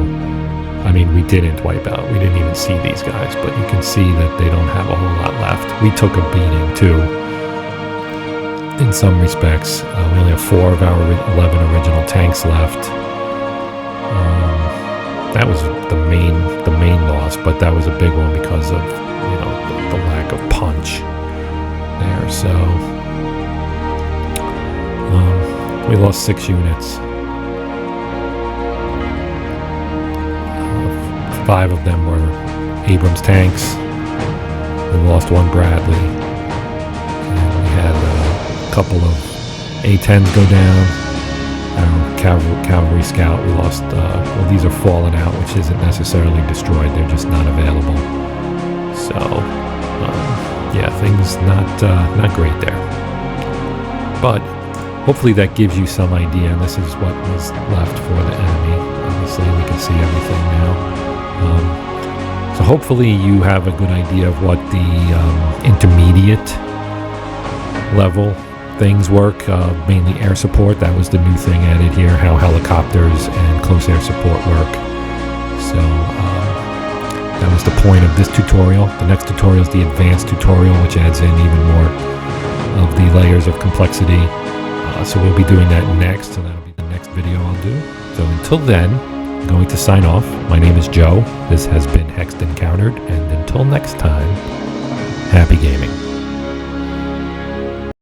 I mean, we didn't wipe out. We didn't even see these guys, but you can see that they don't have a whole lot left. We took a beating too, in some respects. We only have 4 of our 11 original tanks left. That was the main loss, but that was a big one because of, you know, the lack of punch there. So we lost 6 units. 5 of them were Abrams tanks. We lost 1 Bradley. And we had a couple of A-10s go down. Our cavalry scout, we lost, well, these are fallen out, which isn't necessarily destroyed. They're just not available. So, yeah, things not great there. But hopefully that gives you some idea, and this is what was left for the enemy. Obviously, we can see everything now. So hopefully you have a good idea of what the intermediate level things work, mainly air support. That was the new thing added here, how helicopters and close air support work. So that was the point of this tutorial. The next tutorial is the advanced tutorial, which adds in even more of the layers of complexity. So we'll be doing that next, and that'll be the next video I'll do. So until then, I'm going to sign off. My name is Joe. This has been Hexed Encountered, and until next time, happy gaming.